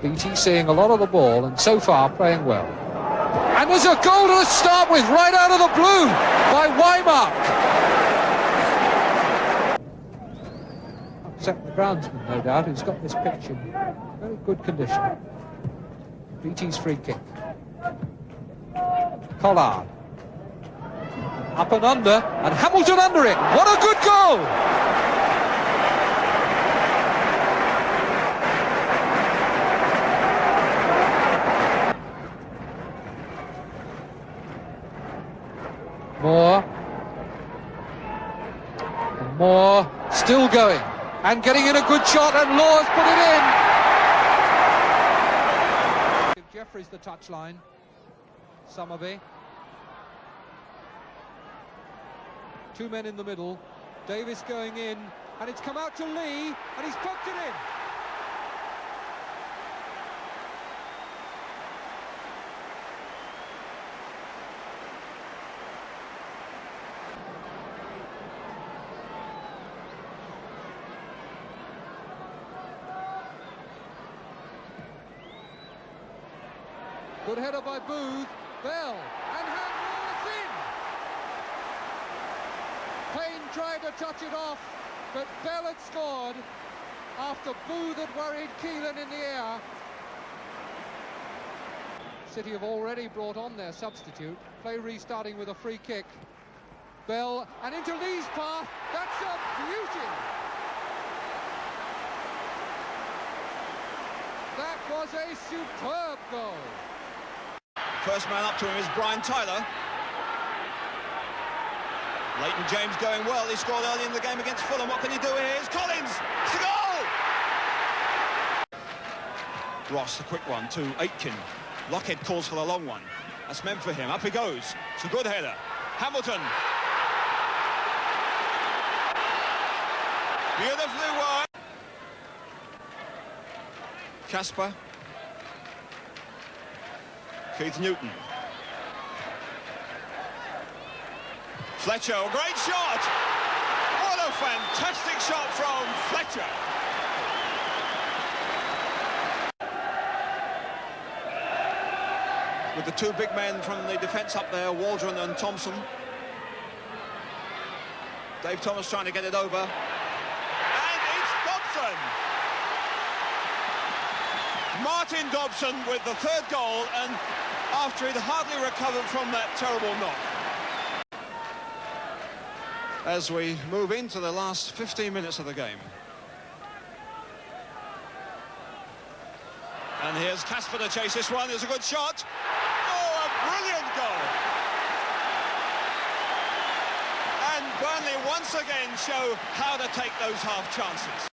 BT seeing a lot of the ball and so far playing well. And there's a goal to start with right out of the blue by Weimark. Upset the groundsman, no doubt, who's got this pitch in very good condition. BT's free kick. Collard. Up and under, and Hamilton under it. What a good goal! Moore. And Moore still going and getting in a good shot, and Law's put it in. Give Jeffries the touchline. Summerby. Two men in the middle. Davis going in, and it's come out to Lee, and he's poked it in. Good header by Booth. Bell, and handball, it's in! Payne tried to touch it off, but Bell had scored after Booth had worried Keelan in the air. City have already brought on their substitute. Play restarting with a free kick. Bell, and into Lee's path. That's a beauty! That was a superb goal. First man up to him is Brian Tyler. Leighton James going well. He scored early in the game against Fulham. What can he do here? Here's Collins. It's a goal! Ross, the quick one to Aitken. Lockhead calls for the long one. That's meant for him. Up he goes. It's a good header. Hamilton. Beautifully wide. Casper. Keith Newton. Fletcher, a great shot! What a fantastic shot from Fletcher! With the two big men from the defence up there, Waldron and Thompson. Dave Thomas trying to get it over. And it's Dobson! Martin Dobson with the third goal, and after he'd hardly recovered from that terrible knock. As we move into the last 15 minutes of the game. And here's Casper to chase this one. There's a good shot. Oh, a brilliant goal. And Burnley once again show how to take those half chances.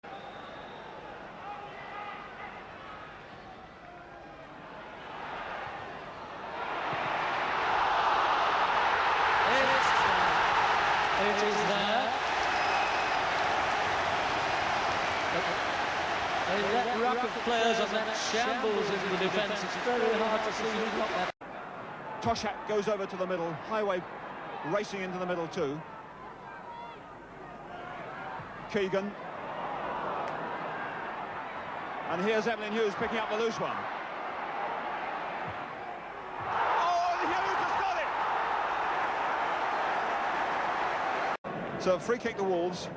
It is there. That ruck of players and that shambles in the defence, it's very hard to see who got that. Toshak goes over to the middle, Highway racing into the middle too. Keegan. And here's Emlyn Hughes picking up the loose one. So free kick to Wolves.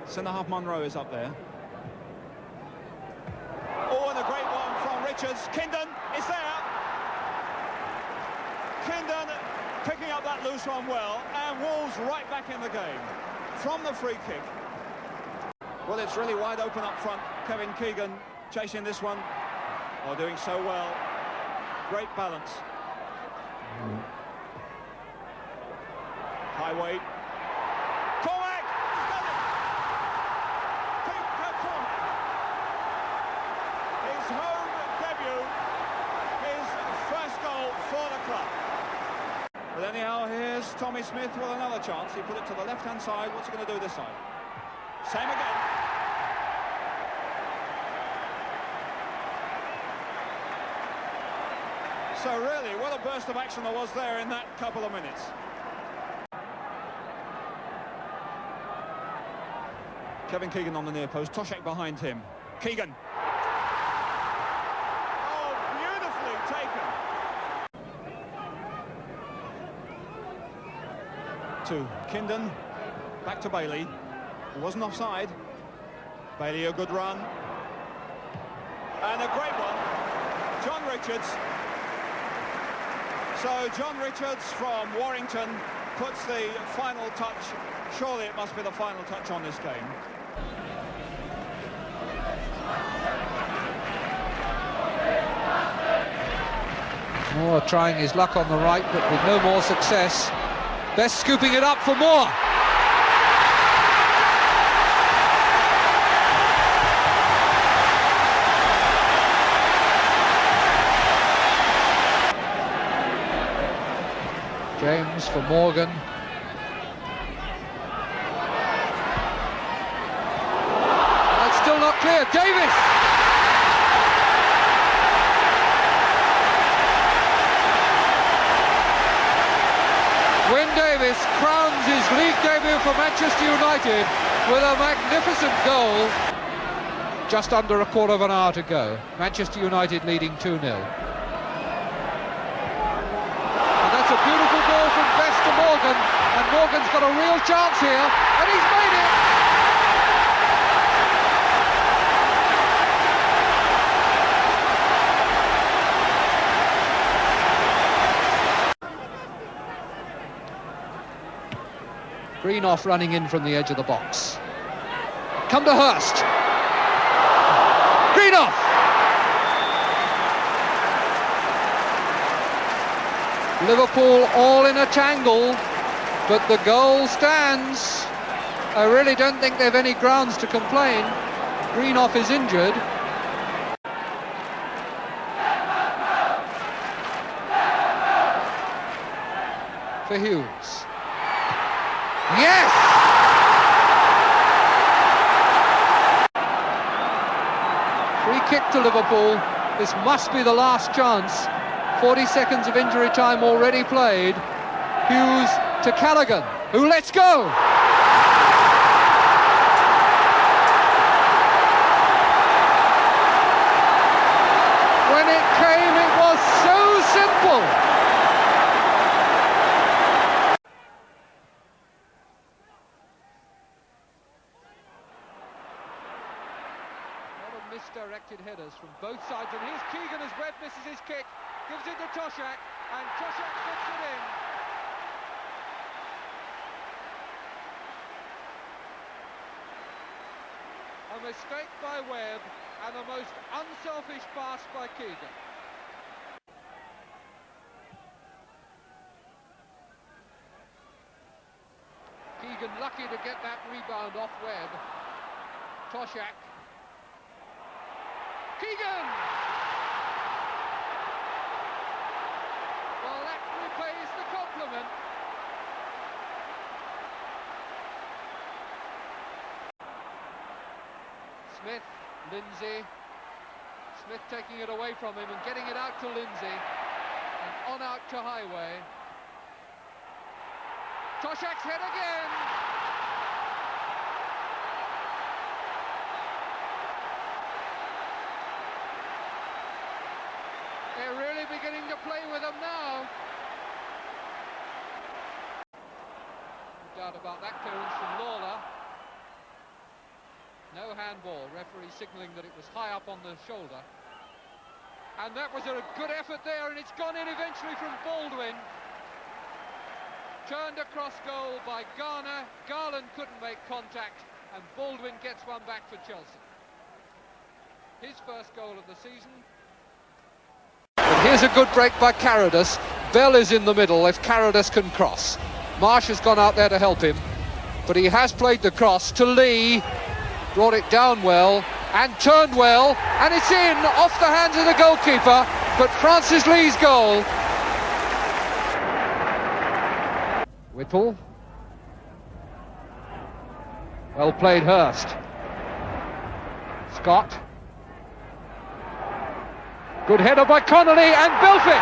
Centre-half Monroe is up there. Oh, and a great one from Richards. Kindon is there. Kindon picking up that loose one well, and Wolves right back in the game. From the free kick. Well, it's really wide open up front. Kevin Keegan chasing this one. Oh, doing so well. Great balance. Highway. Cormac! He's got it! Peter Cormac. His home debut. His first goal for the club. But anyhow, here's Tommy Smith with another chance. He put it to the left-hand side. What's he going to do this side? Same again. So really, what a burst of action there was there in that couple of minutes. Kevin Keegan on the near post, Toshak behind him. Keegan. Oh, beautifully taken. To Kindon, back to Bailey. He wasn't offside. Bailey, a good run. And a great one. John Richards. So John Richards from Warrington puts the final touch. Surely it must be the final touch on this game. Moore trying his luck on the right, but with no more success. Best scooping it up for Moore. James for Morgan. It's still not clear. Davis! Wyn Davis crowns his league debut for Manchester United with a magnificent goal. Just under a quarter of an hour to go. Manchester United leading 2-0. That's a beautiful ball from Best to Morgan, and Morgan's got a real chance here, and he's made it! Greenoff running in from the edge of the box. Come to Hurst. Greenoff! Liverpool all in a tangle, but the goal stands. I really don't think they've any grounds to complain. Greenoff is injured. For Hughes. Yes! Free kick to Liverpool. This must be the last chance. 40 seconds of injury time already played. Hughes to Callaghan, who lets go. When it came, it was so simple. Misdirected headers from both sides, and here's Keegan as Webb misses his kick, gives it to Toshak, and Toshak puts it in. A mistake by Webb, and the most unselfish pass by Keegan. Keegan lucky to get that rebound off Webb. Toshak. Keegan! Well, that repays the compliment. Smith, Lindsay. Smith taking it away from him and getting it out to Lindsay. And on out to Highway. Toshak's head again! They're really beginning to play with them now. No doubt about that clearance from Lawler. No handball, referee signalling that it was high up on the shoulder. And that was a good effort there, and it's gone in eventually from Baldwin. Turned across goal by Garner. Garland couldn't make contact, and Baldwin gets one back for Chelsea. His first goal of the season. Here's a good break by Carradus. Bell is in the middle if Carradus can cross. Marsh has gone out there to help him, but he has played the cross to Lee, brought it down well and turned well, and it's in off the hands of the goalkeeper, but Francis Lee's goal. Whittle. Well played, Hurst. Scott. Good header by Connolly, and Belfitt!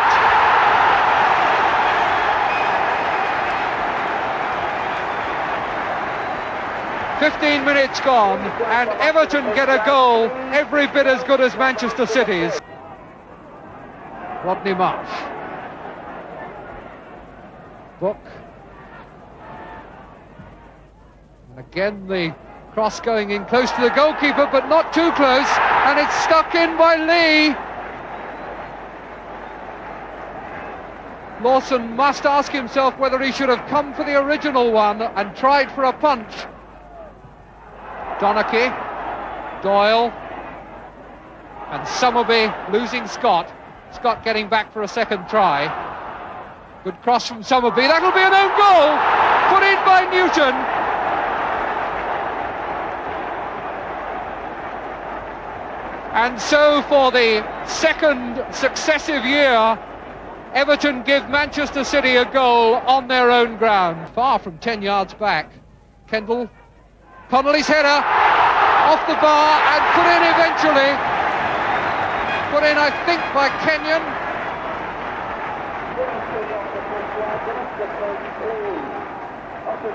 15 minutes gone, and Everton get a goal every bit as good as Manchester City's. Rodney Marsh. Book. And again the cross going in close to the goalkeeper, but not too close, and it's stuck in by Lee. Lawson must ask himself whether he should have come for the original one and tried for a punch. Donachie, Doyle, and Summerby losing Scott. Scott getting back for a second try. Good cross from Summerby. That'll be an own goal! Put in by Newton. And so for the second successive year, Everton give Manchester City a goal on their own ground. Far from 10 yards back. Kendall, Connolly's header, off the bar and put in eventually. Put in, I think, by Kenyon.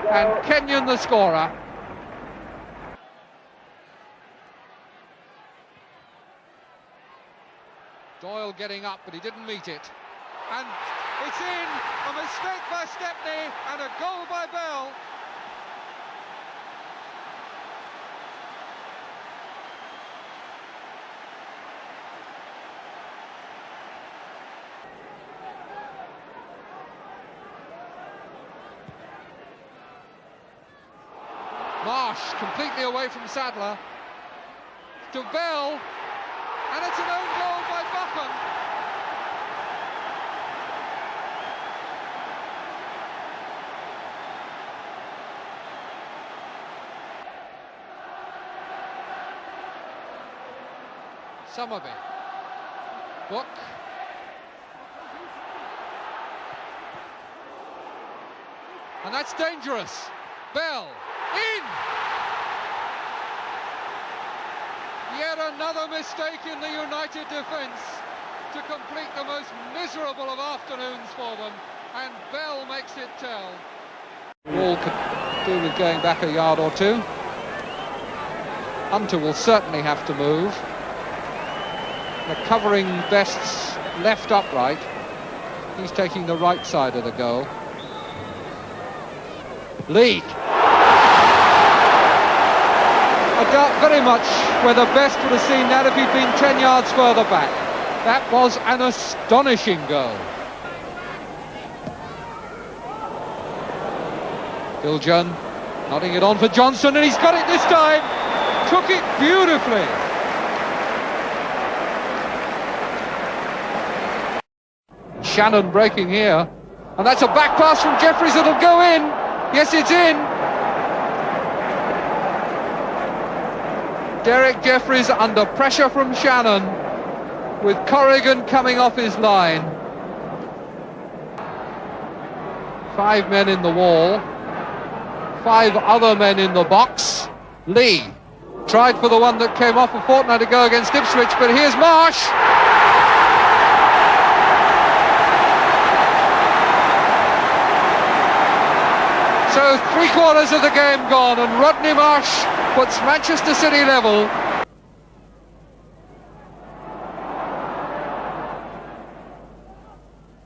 And Kenyon the scorer. Doyle getting up, but he didn't meet it. And it's in, a mistake by Stepney and a goal by Bell. Marsh completely away from Sadler. To Bell, and it's an own goal by Buchan. Summerby. Book. And that's dangerous. Bell. In! Yet another mistake in the United defence to complete the most miserable of afternoons for them. And Bell makes it tell. Wall could do with going back a yard or two. Hunter will certainly have to move. The covering Best's left upright. He's taking the right side of the goal. Lee. I doubt very much whether Best would have seen that if he'd been 10 yards further back. That was an astonishing goal. Biljon nodding it on for Johnson, and he's got it this time. Took it beautifully. Shannon breaking here, and that's a back pass from Jeffries that'll go in. Yes, it's in. Derek Jeffries under pressure from Shannon, with Corrigan coming off his line. 5 men in the wall, 5 other men in the box. Lee tried for the one that came off a fortnight ago against Ipswich, but here's Marsh. So 3/4 of the game gone, and Rodney Marsh puts Manchester City level.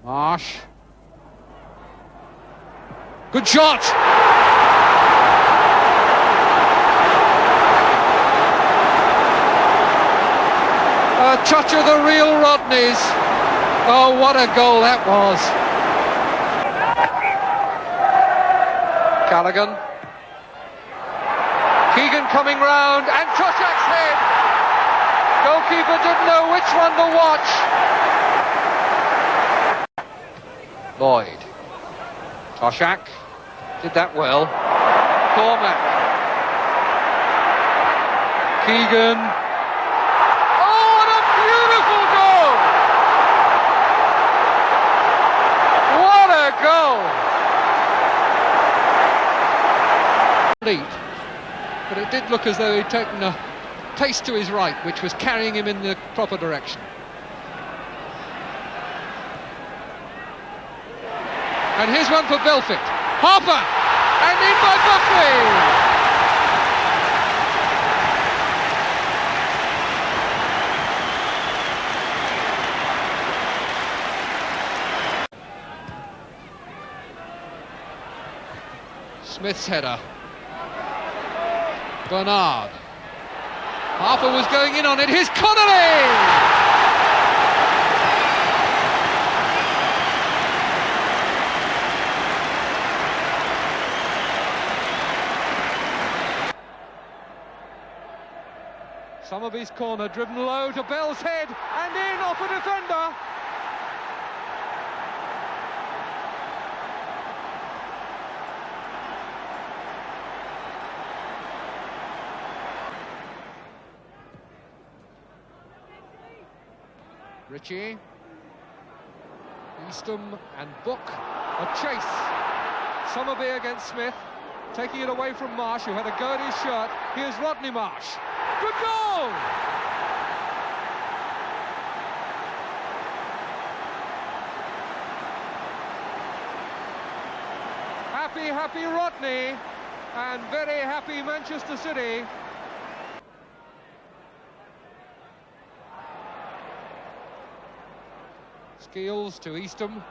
Marsh. Good shot! A touch of the real Rodneys. Oh, what a goal that was. Callaghan. Keegan coming round, and Toshak's head. Goalkeeper didn't know which one to watch. Lloyd. Toshak did that well. Cormac. Keegan. Oh, what a beautiful goal! What a goal! But it did look as though he'd taken a pace to his right, which was carrying him in the proper direction. And here's one for Belfitt. Harper! And in by Buckley! Smith's header. Bernard. Harper was going in on it. Here's Connolly! Summerby's corner, driven low to Bell's head, and in off a defender. Ritchie, Eastham and Book, a chase. Summerby against Smith, taking it away from Marsh, who had a go at his shirt. Here's Rodney Marsh. Good goal! Happy Rodney, and very happy Manchester City. Skeels to Eastham.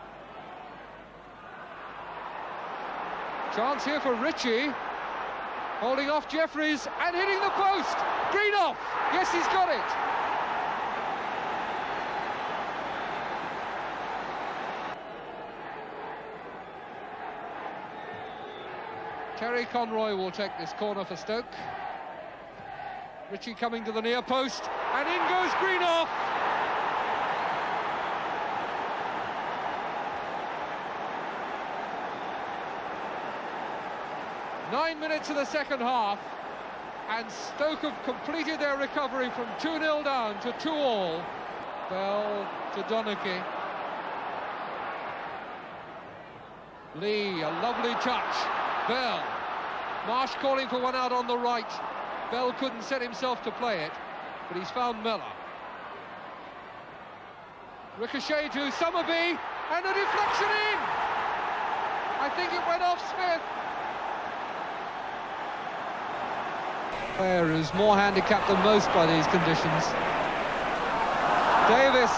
Chance here for Ritchie. Holding off Jeffries and hitting the post. Greenoff! Yes, he's got it. Terry Conroy will take this corner for Stoke. Ritchie coming to the near post, and in goes Greenoff! Nine minutes of the second half, and Stoke have completed their recovery from 2-0 down to 2-2. Bell to Donachie. Lee, a lovely touch. Bell. Marsh calling for one out on the right. Bell couldn't set himself to play it, but he's found Mellor. Ricochet to Summerby, and a deflection in! I think it went off Smith. Player who's more handicapped than most by these conditions. Davis.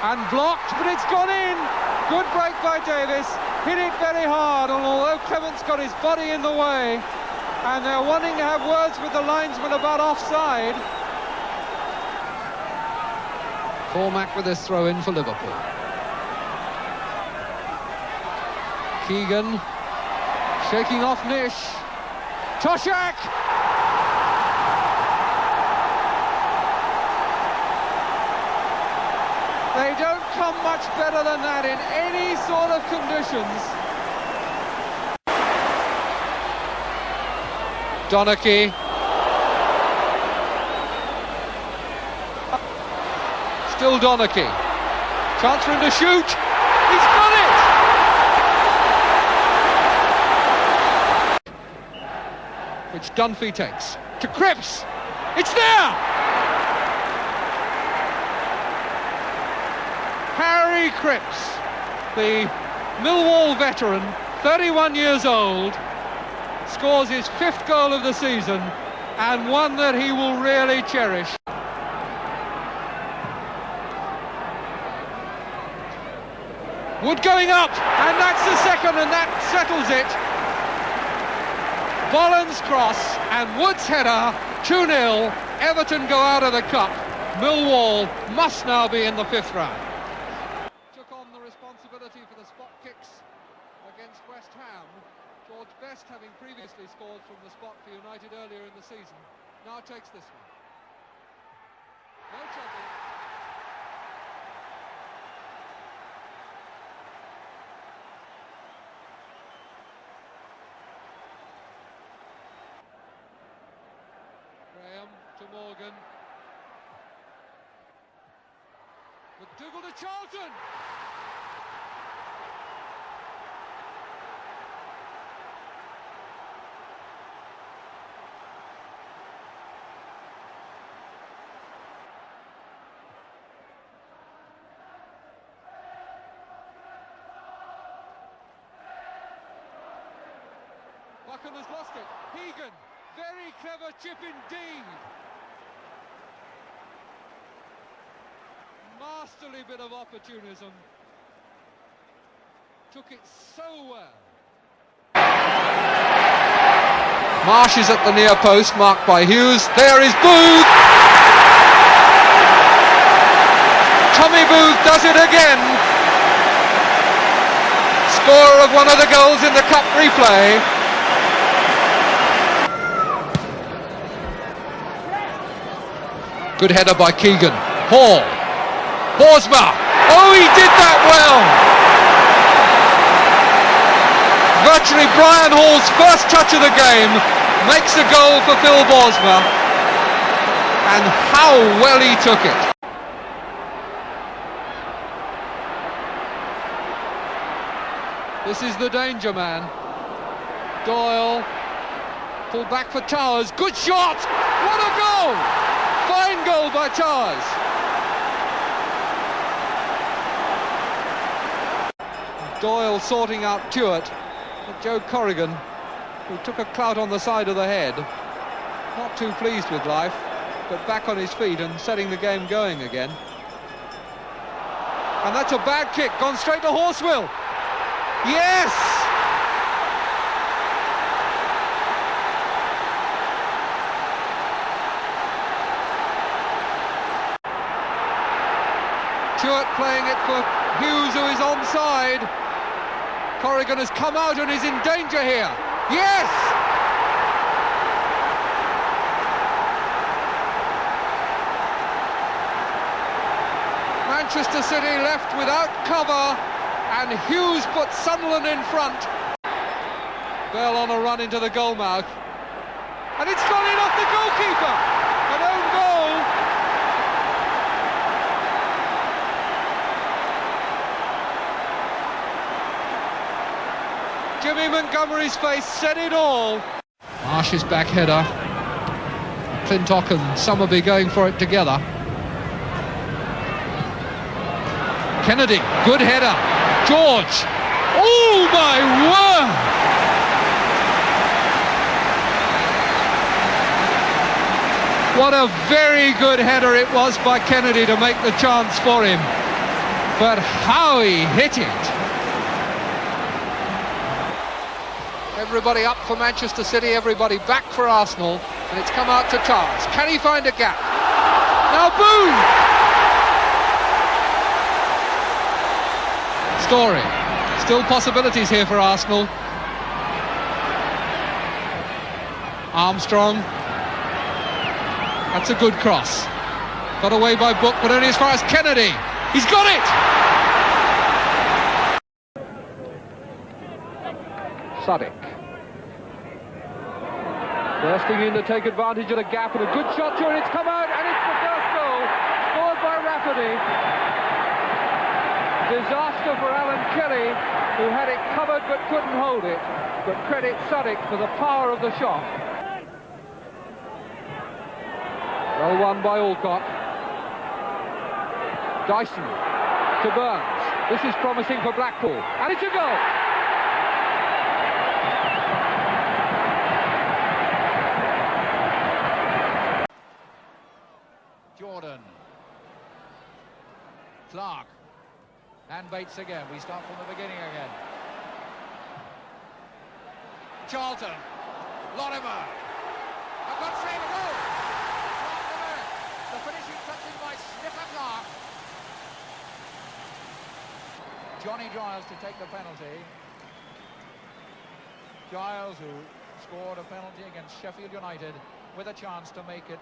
And blocked, but it's gone in. Good break by Davis. Hit it very hard, and although Clement's got his body in the way, and they're wanting to have words with the linesman about offside. Cormac with his throw in for Liverpool. Keegan. Shaking off Nish. Toshak! They don't come much better than that in any sort of conditions. Donachie. Still Donachie. Chance for him to shoot. He's got it! Which Dunphy takes to Cripps. It's there! Harry Cripps, the Millwall veteran, 31 years old, scores his 5th goal of the season, and one that he will really cherish. Wood going up, and that's the second, and that settles it. Boland's cross and Wood's header, 2-0. Everton go out of the cup. Millwall must now be in the 5th round. Took on the responsibility for the spot kicks against West Ham. George Best, having previously scored from the spot for United earlier in the season, now takes this one. No trouble. To Morgan. McDougall to Charlton. Buchan has lost it. Hegan, very clever chip indeed. Masterly bit of opportunism. Took it so well. Marsh is at the near post, marked by Hughes. There is Booth. Tommy Booth does it again. Scorer of one of the goals in the cup replay. Good header by Keegan. Hall. Borsma. Oh, he did that well. Virtually Brian Hall's first touch of the game makes a goal for Phil Borsma. And how well he took it. This is the danger man. Doyle. Pulled back for Towers. Good shot! What a goal! Fine goal by Towers. Doyle sorting out Tuart. But Joe Corrigan, who took a clout on the side of the head, not too pleased with life, but back on his feet and setting the game going again. And that's a bad kick, gone straight to Horswell. Yes! Tuart playing it for Hughes, who is onside. Corrigan has come out and is in danger here. Yes! Manchester City left without cover, and Hughes put Sunderland in front. Bell on a run into the goal mouth, and it's gone in off the goalkeeper. An own goal. Jimmy Montgomery's face said it all. Marsh's back header. Clintock and Summerby going for it together. Kennedy, good header. George. Oh my word! What a very good header it was by Kennedy to make the chance for him. But how he hit it! Everybody up for Manchester City, everybody back for Arsenal, and it's come out to Towers. Can he find a gap? Now boom! Story. Still possibilities here for Arsenal. Armstrong. That's a good cross. Got away by Book, but only as far as Kennedy. He's got it! Sadiq. Bursting in to take advantage of the gap, and a good shot to it. It's come out, and it's the first goal. Scored by Rafferty. Disaster for Alan Kelly, who had it covered but couldn't hold it. But credit Sadiq for the power of the shot. Well won by Alcott. Dyson to Burns. This is promising for Blackpool, and it's a goal. Jordan. Clark. And Bates again. We start from the beginning again. Charlton. Lorimer. A good save, a goal. The finishing touches by Sniffer Clark. Johnny Giles to take the penalty. Giles, who scored a penalty against Sheffield United, with a chance to make it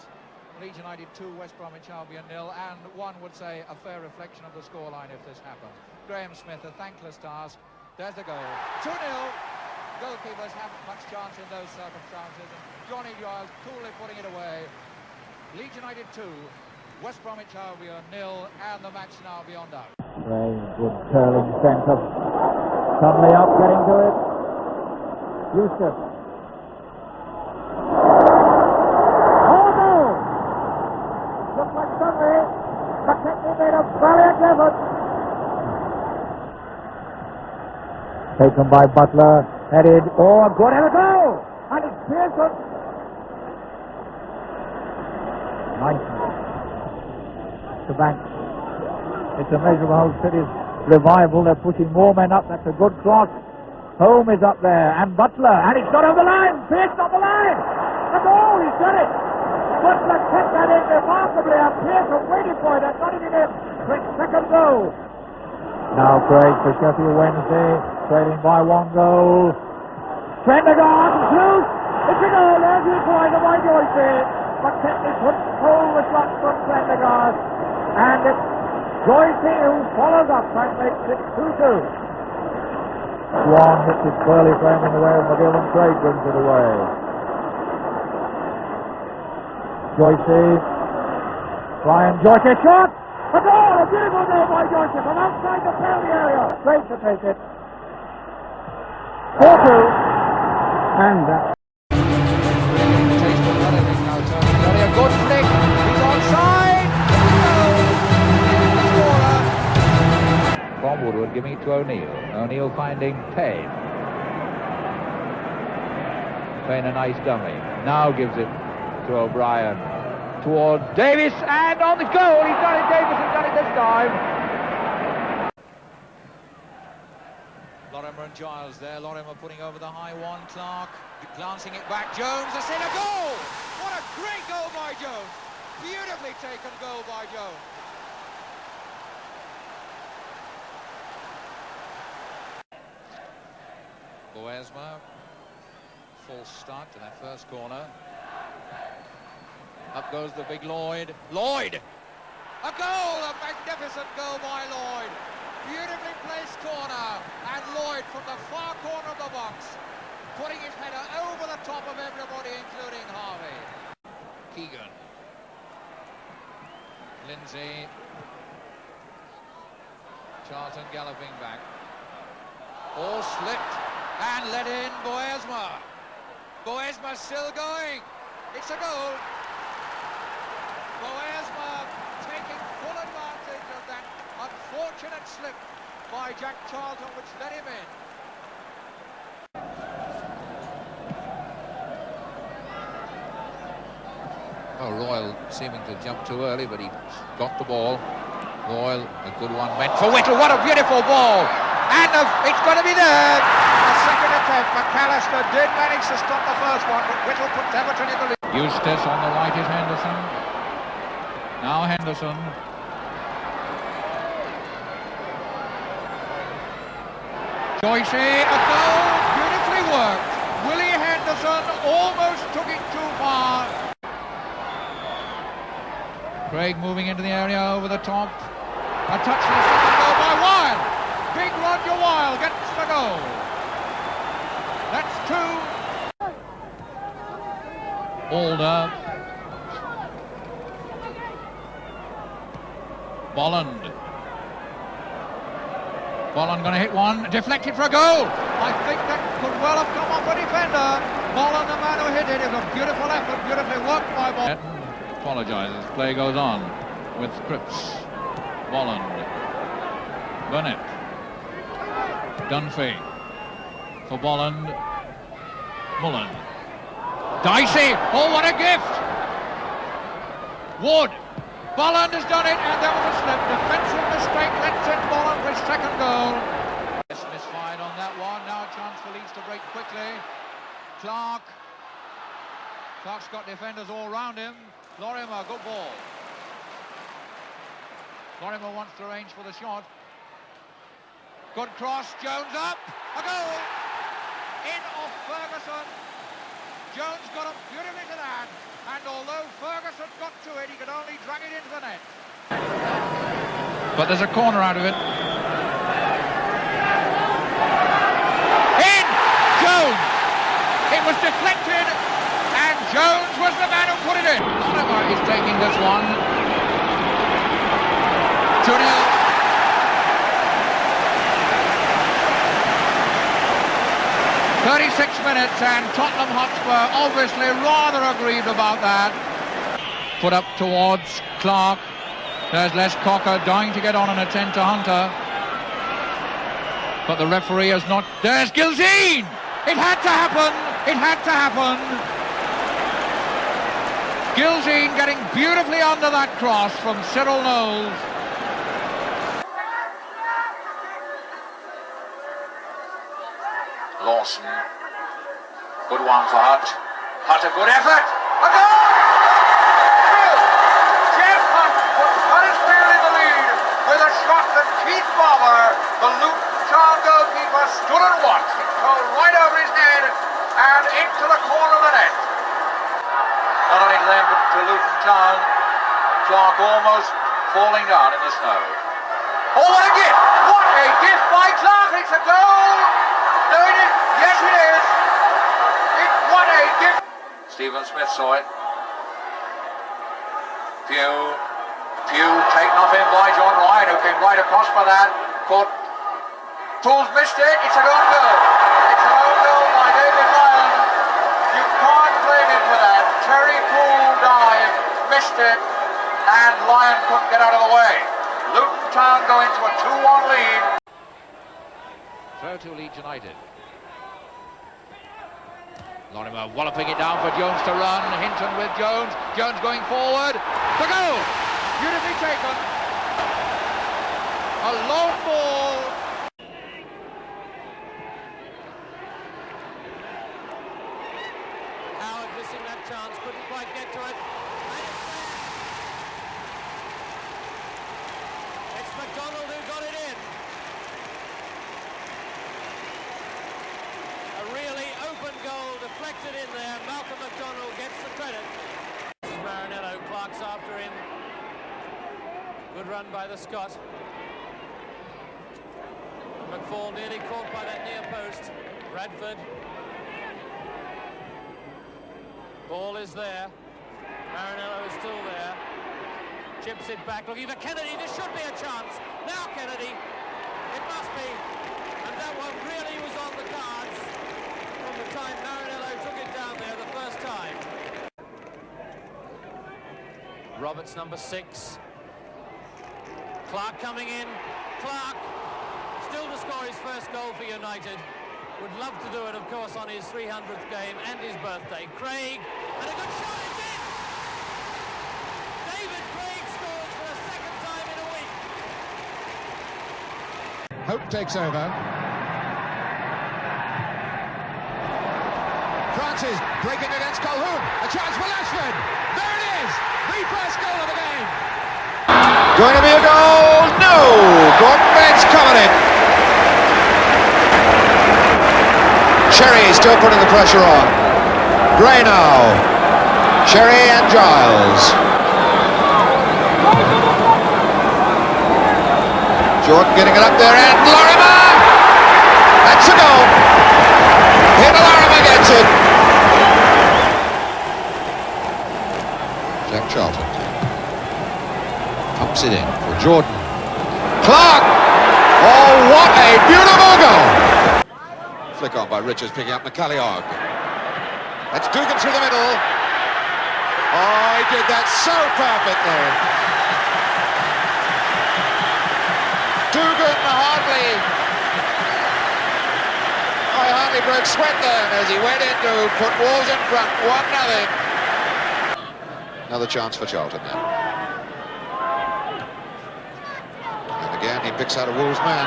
Leeds United 2, West Bromwich Albion 0, and one would say a fair reflection of the scoreline if this happened. Graham Smith, a thankless task. There's the goal. 2-0. Goalkeepers haven't much chance in those circumstances, and Johnny Giles coolly putting it away. Leeds United 2, West Bromwich Albion 0, and the match now beyond doubt. Very good curling centre. Conley up, getting to it. Eustace. Looks like Conley, but technically made a valiant effort. Taken by Butler, headed. Oh, a good header goal! And it's Pearson. Nice. The bank. It's amazing how City's revival. They're pushing more men up. That's a good cross. Home is up there, and Butler, and he's got over the line. Pierce got the line. The goal, he's done it. Butler kept that in remarkably, and Pierce was waiting for it and got it in him for his second goal. Now Craig for Sheffield Wednesday, trailing by 1 goal. Prendergast shoots. It's a goal. There's the equaliser by Joyce, but Technic couldn't hold the shot from Prendergast, and it's Joyce who follows up and makes it 2-2. Swan hits his curly frame in the way of McGill, and Craig brings it away. Joyce, Brian Joyce shot! A goal! A beautiful goal by Joyce from outside the penalty area. Craig to take it. 4-2. And A good flick. He's onside. From Woodward, giving it to O'Neill. O'Neill finding Payne. Payne a nice dummy. Now gives it to O'Brien. Towards Davis, and on the goal. He's done it. Davis has done it this time. Lorimer and Giles there. Lorimer putting over the high one. Clark glancing it back. Jones has seen a goal. What a great goal by Jones. Beautifully taken goal by Jones. Boesma, false start to that first corner. Up goes the big Lloyd. Lloyd! A goal! A magnificent goal by Lloyd. Beautifully placed corner. And Lloyd from the far corner of the box, putting his header over the top of everybody, including Harvey. Keegan. Lindsay. Charlton galloping back. All slipped. And let in Boesma. Boesma still going. It's a goal. Boesma taking full advantage of that unfortunate slip by Jack Charlton, which let him in. Oh, Royal seeming to jump too early, but he got the ball. Royal, a good one, meant for Whittle. What a beautiful ball. And it's going to be there. A second attempt. McAllister did manage to stop the first one, but Whittle puts Everton in the lead. Eustace on the right is Henderson. Now Henderson. Joyce, a goal, beautifully worked. Willie Henderson almost took it too far. Craig moving into the area over the top. A touch for the second goal by Wilde. Big Roger Wilde gets the goal. That's 2. Alder. Bolland. Bolland going to hit one. Deflected for a goal. I think that could well have come off a defender. Bolland, the man who hit it, is a beautiful effort, beautifully worked by Bolland. Apologises. Play goes on with Cripps. Bolland. Burnett. Dunphy. For Bolland. Mullen. Dicey! Oh, what a gift! Wood! Bolland has done it, and there was a slip. Defensive mistake lets in Bolland for his second goal. Misfired on that one. Now a chance for Leeds to break quickly. Clark's got defenders all round him. Lorimer, good ball. Lorimer wants to range for the shot. Good cross, Jones up, a goal! In off Ferguson. Jones got up beautifully to that, and although Ferguson got to it, he could only drag it into the net. But there's a corner out of it. In! Jones! It was deflected, and Jones was the man who put it in. Lorimer is taking this one. 2-0. 36 minutes, and Tottenham Hotspur obviously rather aggrieved about that. Put up towards Clark. There's Les Cocker dying to get on and attend to Hunter. But the referee has not... There's Gilzine! It had to happen! It had to happen! Gilzine getting beautifully under that cross from Cyril Knowles. Dawson. Good one for Hutt. Hutt, a good effort. A goal! Jeff Hutt puts Huddersfield in the lead with a shot that Keith Barber, the Luton Town goalkeeper, stood and watched. It rolled right over his head and into the corner of the net. Not only to them, but to Luton Town. Clark almost falling down in the snow. Oh, what a gift! What a gift by Clark! It's a goal! No, it is. Yes, it is. What a gift! Stephen Smith saw it. Pugh taken off him by John Ryan, who came right across for that. Caught. Tools missed it. It's an own goal. It's an own goal by David Ryan. You can't blame him for that. Terry Poole dived, missed it, and Lyon couldn't get out of the way. Luton Town go into a 2-1 lead. Throw to Leeds United. Lorimer walloping it down for Jones to run. Hinton with Jones. Jones going forward. The goal! Beautifully taken. A long ball. Howard missing that chance, couldn't quite get to it. It's McDonald who got it in. A really open goal deflected in there. Malcolm McDonald gets the credit. This is Marinello. Clark's after him. Good run by the Scot. McFall nearly caught by that near post. Bradford. Ball is there. Marinello is still there. Chips it back, looking for Kennedy. This should be a chance. Now Kennedy. It must be. And that one really was on the cards from the time Marinello took it down there the first time. Roberts, number 6. Clark coming in. Clark still to score his first goal for United. Would love to do it, of course, on his 300th game and his birthday. Craig, and a good shot, it's in! David Craig scores for a second time in a week. Hope takes over. Francis breaking against Calhoun. A chance for Rashford. There it is! The first goal of the game. Going to be a goal? No! Gordon Benn's coming in. Cherry still putting the pressure on. Gray now. Cherry and Giles. Jordan getting it up there and Lorimer! That's a goal. Here Lorimer gets it. Jack Charlton pumps it in for Jordan. Clark! Oh, what a beautiful goal! Flick on by Richards, picking up McCalliog. That's Dugan through the middle. Oh, he did that so perfectly. Dugan hardly broke sweat then as he went in to put Wolves in front, 1-0. Another chance for Charlton then. And again he picks out a Wolves man.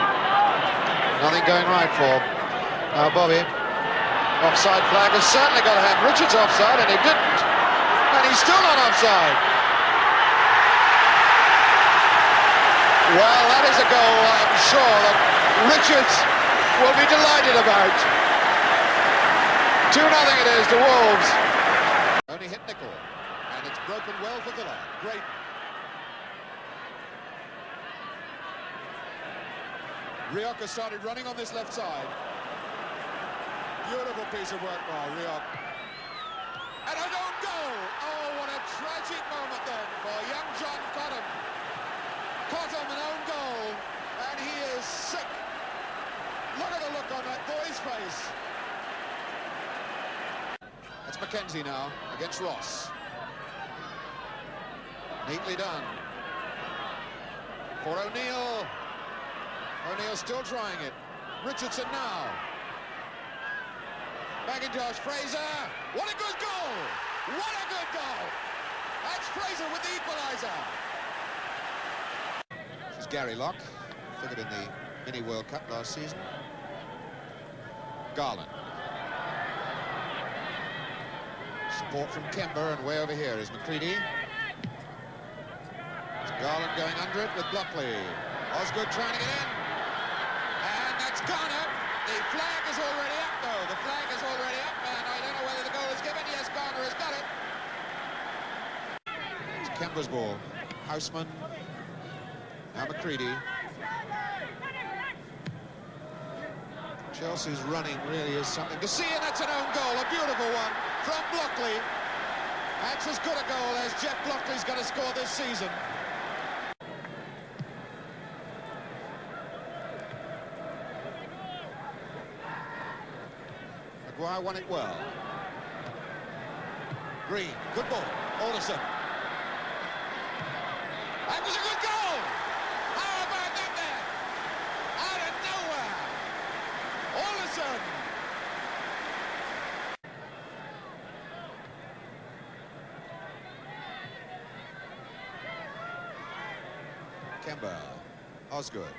Nothing going right for Bobby. Offside flag has certainly got to have Richards offside, and he didn't. And he's still not offside. Well, that is a goal I'm sure that Richards will be delighted about. 2-0 it is to Wolves. Only hit nickel, and it's broken well for Villa. Great. Rioch has started running on this left side. Beautiful piece of work by Rioch. And an own goal! Oh, what a tragic moment then for young John Cottam. Cottam, an own goal, and he is sick. Look at the look on that boy's face. That's Mackenzie now against Ross. Neatly done. For O'Neill. O'Neill still trying it. Richardson now. McIntosh, Fraser. What a good goal! What a good goal! That's Fraser with the equaliser. This is Gary Locke, figured in the Mini World Cup last season. Garland. Support from Kemba, and way over here is McCready. Garland going under it with Blockley. Osgood trying to get in. And that's Garner. The flag is already up, though. The flag is already up, and I don't know whether the goal is given. Yes, Garner has got it. It's Kemba's ball. Houseman. Now McCready. Chelsea's running really is something to see, and that's an own goal. A beautiful one from Blockley. That's as good a goal as Jeff Blockley's going to score this season. Maguire won it well. Green, good ball. Alderson. That was a good goal! How about that there? Out of nowhere! Alderson! Kemba. Osgood.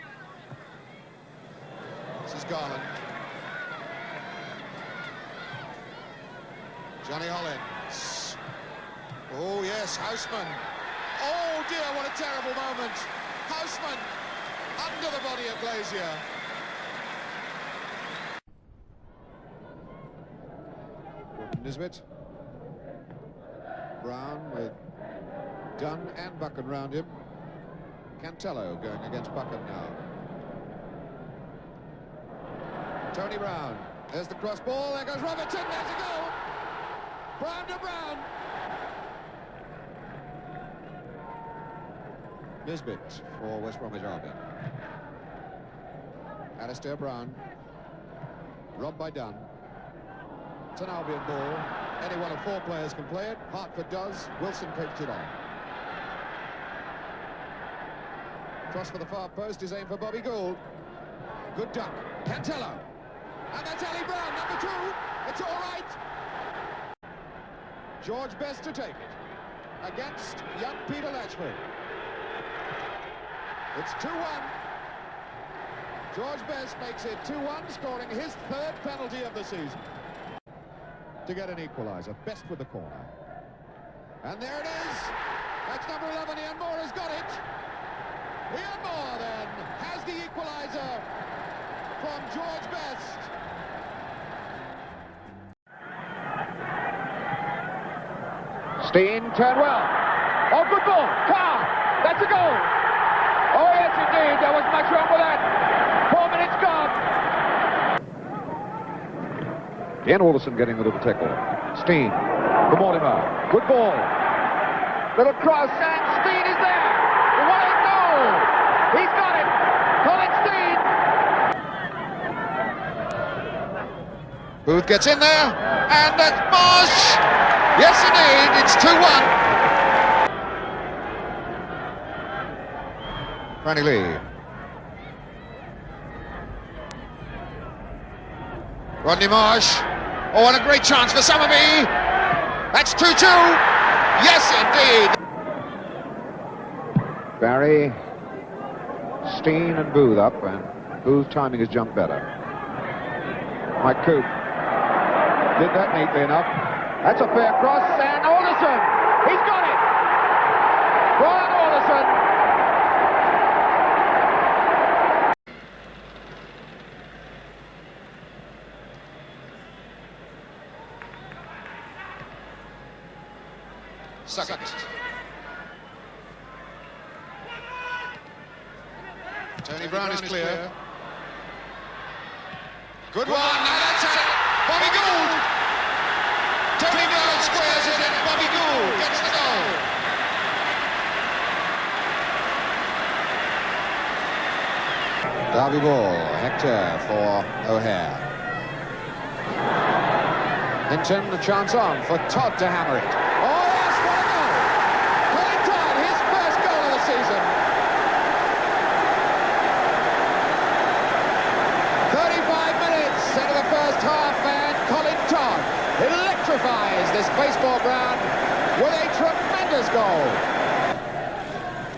This is Garland. Johnny Hollins. Oh, yes, Houseman. Oh, dear, what a terrible moment. Houseman under the body of Glazier. Nisbet. Brown with Dunn and Buchan round him. Cantello going against Buchan now. Tony Brown. There's the cross ball. There goes Robertson. There's a goal. Brown to Brown. Nisbet for West Bromwich Albion. Alistair Brown. Robbed by Dunn. It's an Albion ball. Any one of four players can play it. Hartford does. Wilson takes it on. Cross for the far post is aimed for Bobby Gould. Good duck. Cantello. And that's Ali Brown, number 2. It's all right. George Best to take it against young Peter Latchford. It's 2-1. George Best makes it 2-1, scoring his 3rd penalty of the season. To get an equaliser, Best with the corner. And there it is. That's number 11, Ian Moore has got it. Ian Moore then has the equaliser from George Best. Steen turned well. Oh, good ball. Carr. That's a goal. Oh, yes, indeed. There wasn't much wrong with that. 4 minutes gone. Ian Alderson getting the little tackle. Steen. For Mortimer. Good ball. Little cross, and Steen is there. What a goal! He's got it. Colin Steen. Booth gets in there, and that's Marsh. Yes, indeed, it's 2-1. Franny Lee. Rodney Marsh. Oh, what a great chance for Summerby. That's 2-2. Yes, indeed. Barry, Steen and Booth up, and Booth's timing his jump better. Mike Coop did that neatly enough. That's a fair cross, and Alderson! He's got it! Brian Alderson! Second. Tony Brown is clear. Good one, now that's it. Bobby Gould. Tony Brown squares it in. Bobby Gould gets the goal. Derby ball, Hector for O'Hare. Hinton, a chance on for Todd to hammer it. Oh yes, what a goal! Colin Todd, his first goal of the season. 35 minutes into the first half, and Colin Todd electrifies this baseball ground with a tremendous goal.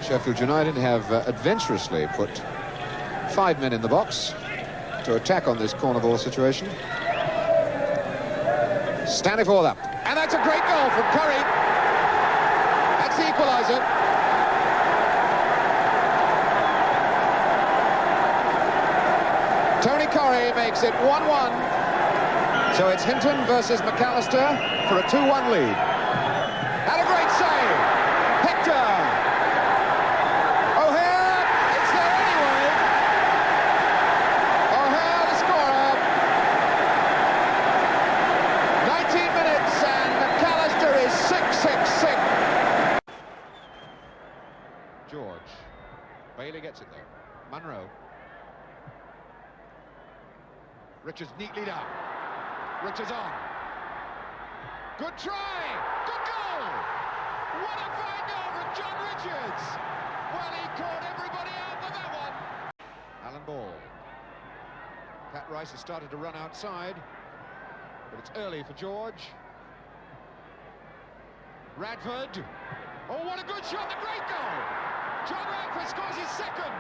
Sheffield United have adventurously put 5 men in the box to attack on this corner ball situation. Stanley Ford up, And that's a great goal from Curry. That's the equaliser. Tony Curry makes it 1-1. So it's Hinton versus McAllister for a 2-1 lead. And a great save. Hector. O'Hare, it's there anyway. O'Hare, the scorer. 19 minutes and McAllister is 6-6-6. George. Bailey gets it though. Munro. Richards neatly down. Richards on. Good try! Good goal! What a fine goal from John Richards! Well, he caught everybody out with that one. Alan Ball. Pat Rice has started to run outside, but it's early for George. Radford. Oh, what a good shot! The great goal! John Radford scores his second.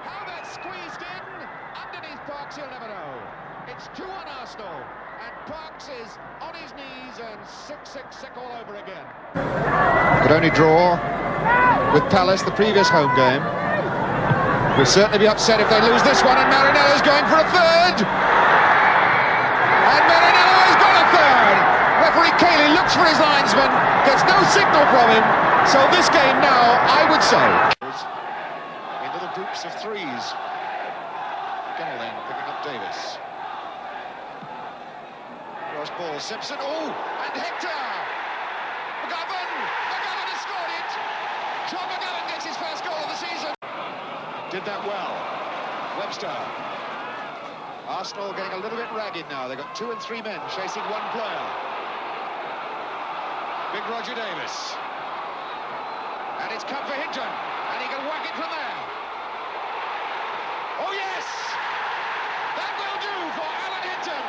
How that squeezed in underneath Parks, you'll never know. It's 2-1 Arsenal, and Parks is on his knees and 6-6-6 all over again. Could only draw with Palace the previous home game. We'll certainly be upset if they lose this one, and Marinello's going for a third. And Marinello has got a third. Referee Cayley looks for his linesman, gets no signal from him. So this game now, I would say, in little groups of threes. Gunnell then picking up Davis. Cross ball, Simpson, oh, and Hector! McGovern has scored it! John McGovern gets his first goal of the season. Did that well. Webster. Arsenal getting a little bit ragged now. They've got 2 and 3 men chasing one player. Big Roger Davis. And it's come for Hinton, and he can whack it from there. Oh yes! That will do for Alan Hinton.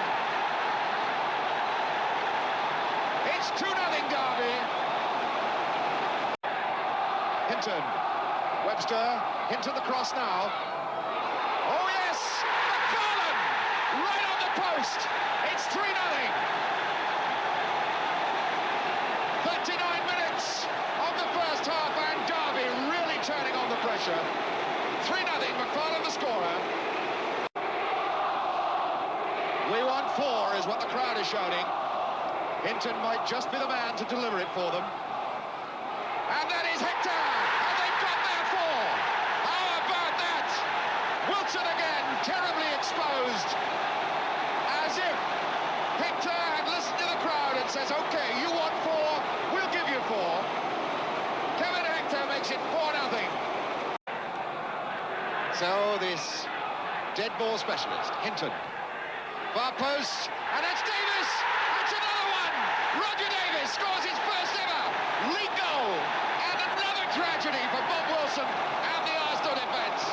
It's 2-0 Derby. Hinton. Webster. Hinton the cross now. Oh yes! McFarlane! Right on the post. It's 3-0. 39 minutes of the first half, and Derby really turning on the pressure. 3-0, McFarlane the scorer. We want 4 is what the crowd is shouting. Hinton might just be the man to deliver it for them. And that is Hector! And they've got their 4! How about that? Wilson again, terribly exposed. As if Hector had listened to the crowd and says, OK, you want 4, we'll give you 4. Kevin Hector makes it 4-0. So this dead ball specialist, Hinton. Far post, and it's Davis! That's another one! Roger Davis scores his first ever league goal! And another tragedy for Bob Wilson and the Arsenal defence.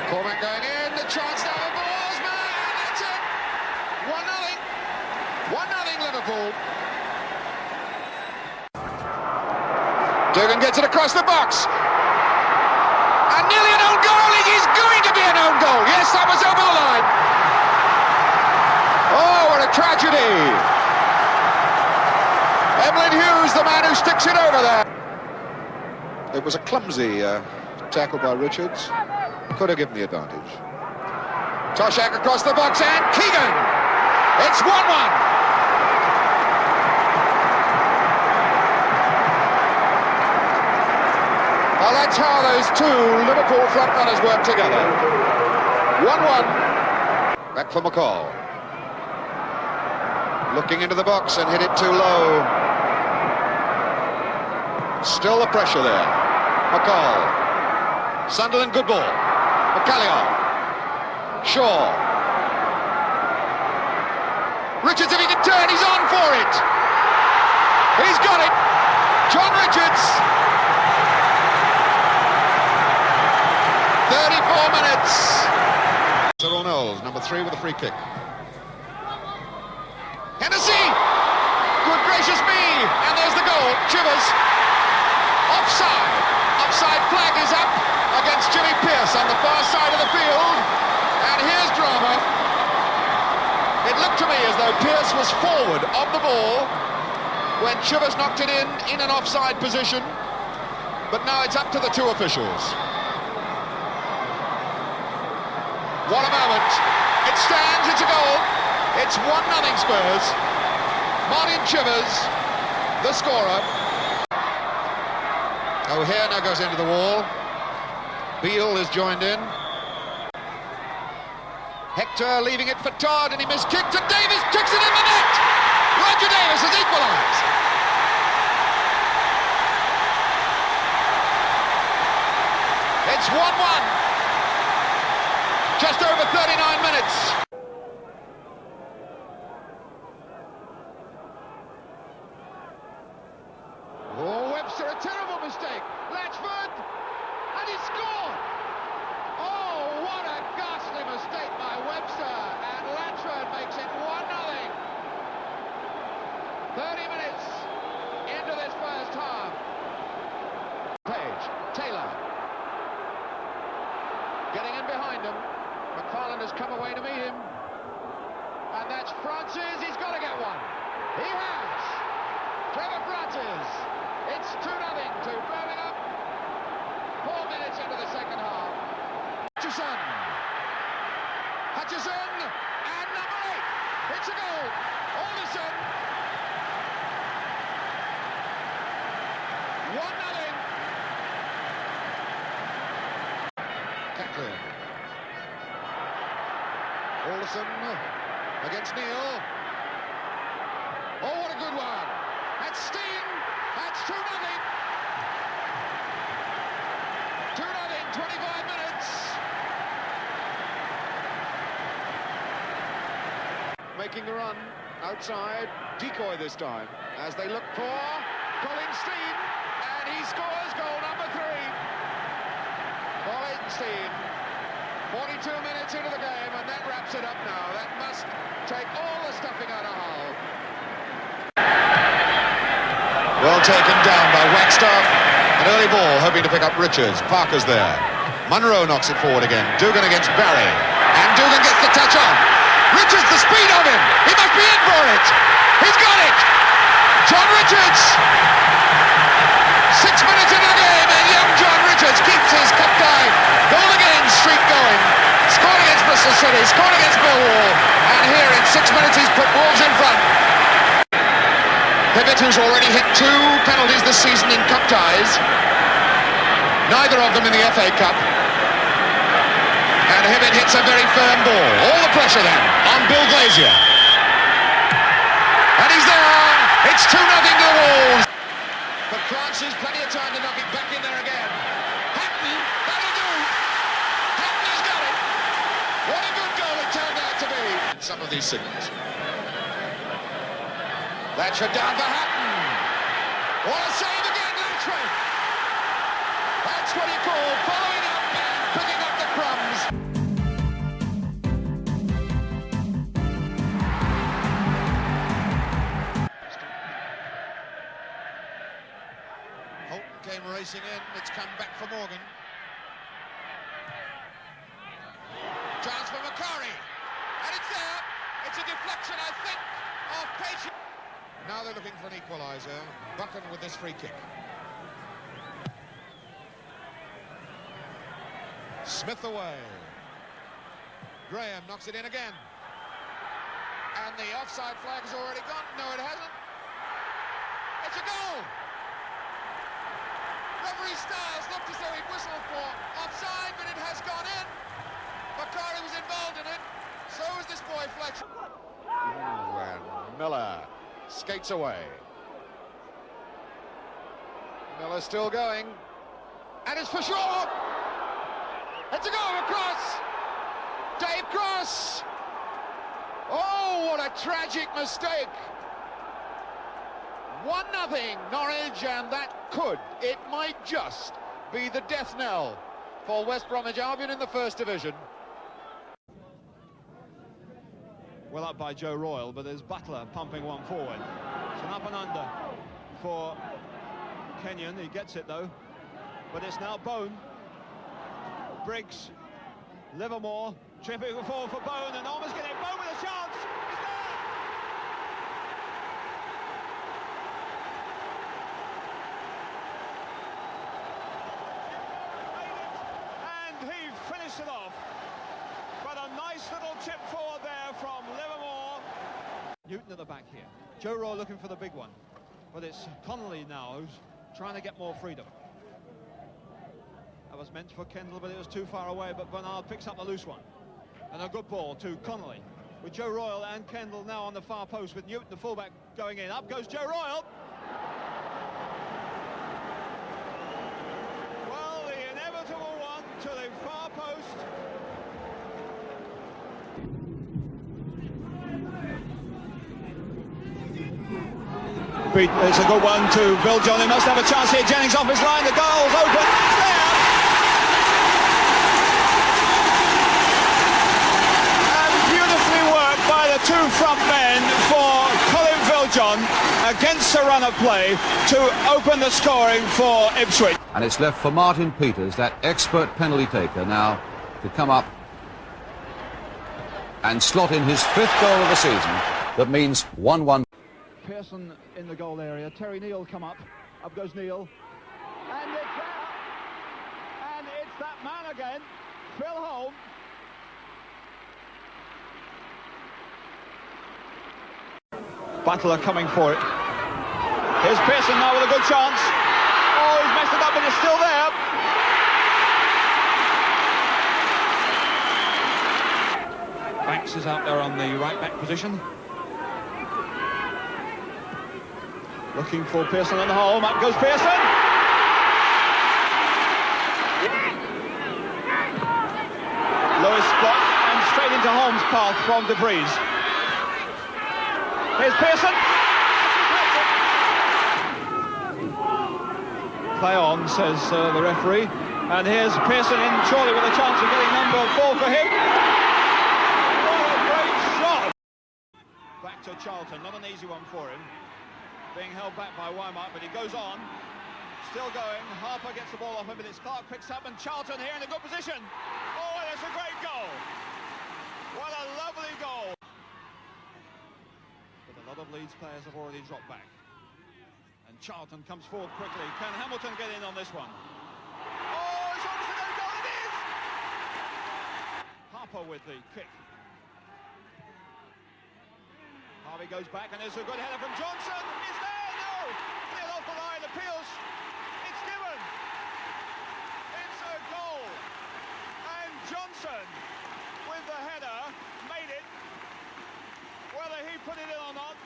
Cormac going in, the chance now for Osman, and that's it! 1-0. 1-0 Liverpool. Dugan gets it across the box. And nearly an own goal. It is going to be an own goal. Yes, that was over the line. Oh, what a tragedy. Emlyn Hughes, the man who sticks it over there. It was a clumsy tackle by Richards. Could have given the advantage. Toshak across the box, and Keegan. It's 1-1. Well, that's how those 2 Liverpool front runners work together. 1-1. Back for McCall. Looking into the box and hit it too low. Still the pressure there. McCall. Sunderland, good ball. McCallion. Shaw. Richards, if he can turn, he's on for it. He's got it. John Richards. 34 minutes. Cyril Knowles, number 3 with a free kick. Hennessy! Good gracious me! And there's the goal. Chivers. Offside. Offside flag is up against Jimmy Pearce on the far side of the field. And here's drama. It looked to me as though Pearce was forward of the ball when Chivers knocked it in an offside position, but now it's up to the two officials. What a moment. It stands, it's a goal. It's 1-0 Spurs. Martin Chivers, the scorer. O'Hare now goes into the wall. Beale is joined in. Hector leaving it for Todd, and he miskicked, and Davis kicks it in the net! Roger Davis has equalised. It's 1-1. Just over 39 minutes. Oh, Webster, a terrible mistake. Latchford, and he scored! Oh, what a ghastly mistake by Webster, and Latchford makes it 1-0. 30 minutes into this first half. Page, Taylor. Getting in behind him. McFarland has come away to meet him. And that's Francis, he's got to get one. He has. Trevor Francis. It's 2-0 to Birmingham. 4 minutes into the second half. Hutchison, and number 8. It's a goal. Alderson. 1-0. Catlin. Alderson against Neil. Oh, what a good one. That's Steen. That's 2-0. 2-0, 25 minutes. Making the run outside. Decoy this time as they look for Colin Steen. And he scores goal number 3. Colin Steen. 42 minutes into the game, and that wraps it up now. That must take all the stuffing out of Hull. Well taken down by Wagstaff. An early ball, hoping to pick up Richards. Parker's there. Munro knocks it forward again. Dugan against Barry. And Dugan gets the touch on. Richards, the speed of him. He must be in for it. He's got it. John Richards. 6 minutes into the game, and young John Richards keeps his cup tie goal again streak going. Scored against Bristol City, scored against Millwall, and here in 6 minutes he's put Wolves in front. Hibbert, who's already hit 2 penalties this season in cup ties, neither of them in the FA Cup. And Hibbert hits a very firm ball. All the pressure then on Bill Glazier. And he's there. It's 2-0 to the Wolves. But Francis, plenty of time to knock it back in there again. Hatton, that'll do. Hatton has got it. What a good goal it turned out to be. Some of these signals. Latchford down for Hatton. What a save again, Latchford. That's what you call following up and picking up the crumbs. Came racing in, it's come back for Morgan. Chance for Macari, and it's there. It's a deflection, I think, of Page. Now they're looking for an equaliser. Buchan with this free kick. Smith away. Graham knocks it in again. And the offside flag has already gone. No, it hasn't. It's a goal. Referee Stiles looked as though he'd whistled for offside, but it has gone in. Macari was involved in it. So is this boy Fletcher. Ooh, and Miller skates away. Miller still going. And it's for sure. It's a goal across. Dave Cross. Oh, what a tragic mistake. 1-0 Norwich, and that could, it might just be the death knell for West Bromwich Albion in the First Division. Well up by Joe Royle, but there's Butler pumping one forward. It's an up and under for Kenyon. He gets it though, but it's now Bone, Briggs, Livermore, Tripping forward for Bone, and almost getting Bone with a chance. It's there! And he finished it off. But a nice little chip forward there from Livermore. Newton at the back here. Joe Royle looking for the big one. But it's Connolly now who's trying to get more freedom. That was meant for Kendall, but it was too far away. But Bernard picks up the loose one. And a good ball to Connolly. With Joe Royle and Kendall now on the far post with Newton, the fullback, going in. Up goes Joe Royle. Well, the inevitable one to the far post. It's a good one to Bill John. He must have a chance here. Jennings off his line. The goal's open. It's there. And beautifully worked by the two front men for Colin Viljohn against the run of play to open the scoring for Ipswich. And it's left for Martin Peters, that expert penalty taker, now to come up and slot in his 5th goal of the season. That means 1-1. Pearson in the goal area. Terry Neal come up. Up goes Neal. And it's there. And it's that man again, Phil Holm. Butler coming for it. Here's Pearson now with a good chance. Oh, he's messed it up, but it's still there. Banks is out there on the right back position. Looking for Pearson on the Holm. Up goes Pearson. Lewis blocked and straight into Holmes' path from De Vries. Here's Pearson. Play on, says the referee. And here's Pearson in surely with a chance of getting number 4 for him. What a great shot. Back to Charlton, not an easy one for him. Being held back by Weimark, but he goes on. Still going. Harper gets the ball off him, but it's Clark picks up, and Charlton here in a good position. Oh, and it's a great goal. What a lovely goal. But a lot of Leeds players have already dropped back. And Charlton comes forward quickly. Can Hamilton get in on this one? Oh, it's almost a goal. It is! Harper with the kick. Harvey goes back, and there's a good header from Johnson. Is there? No! Cleared off the line, appeals. It's given. It's a goal. And Johnson, with the header, made it. Whether he put it in or not,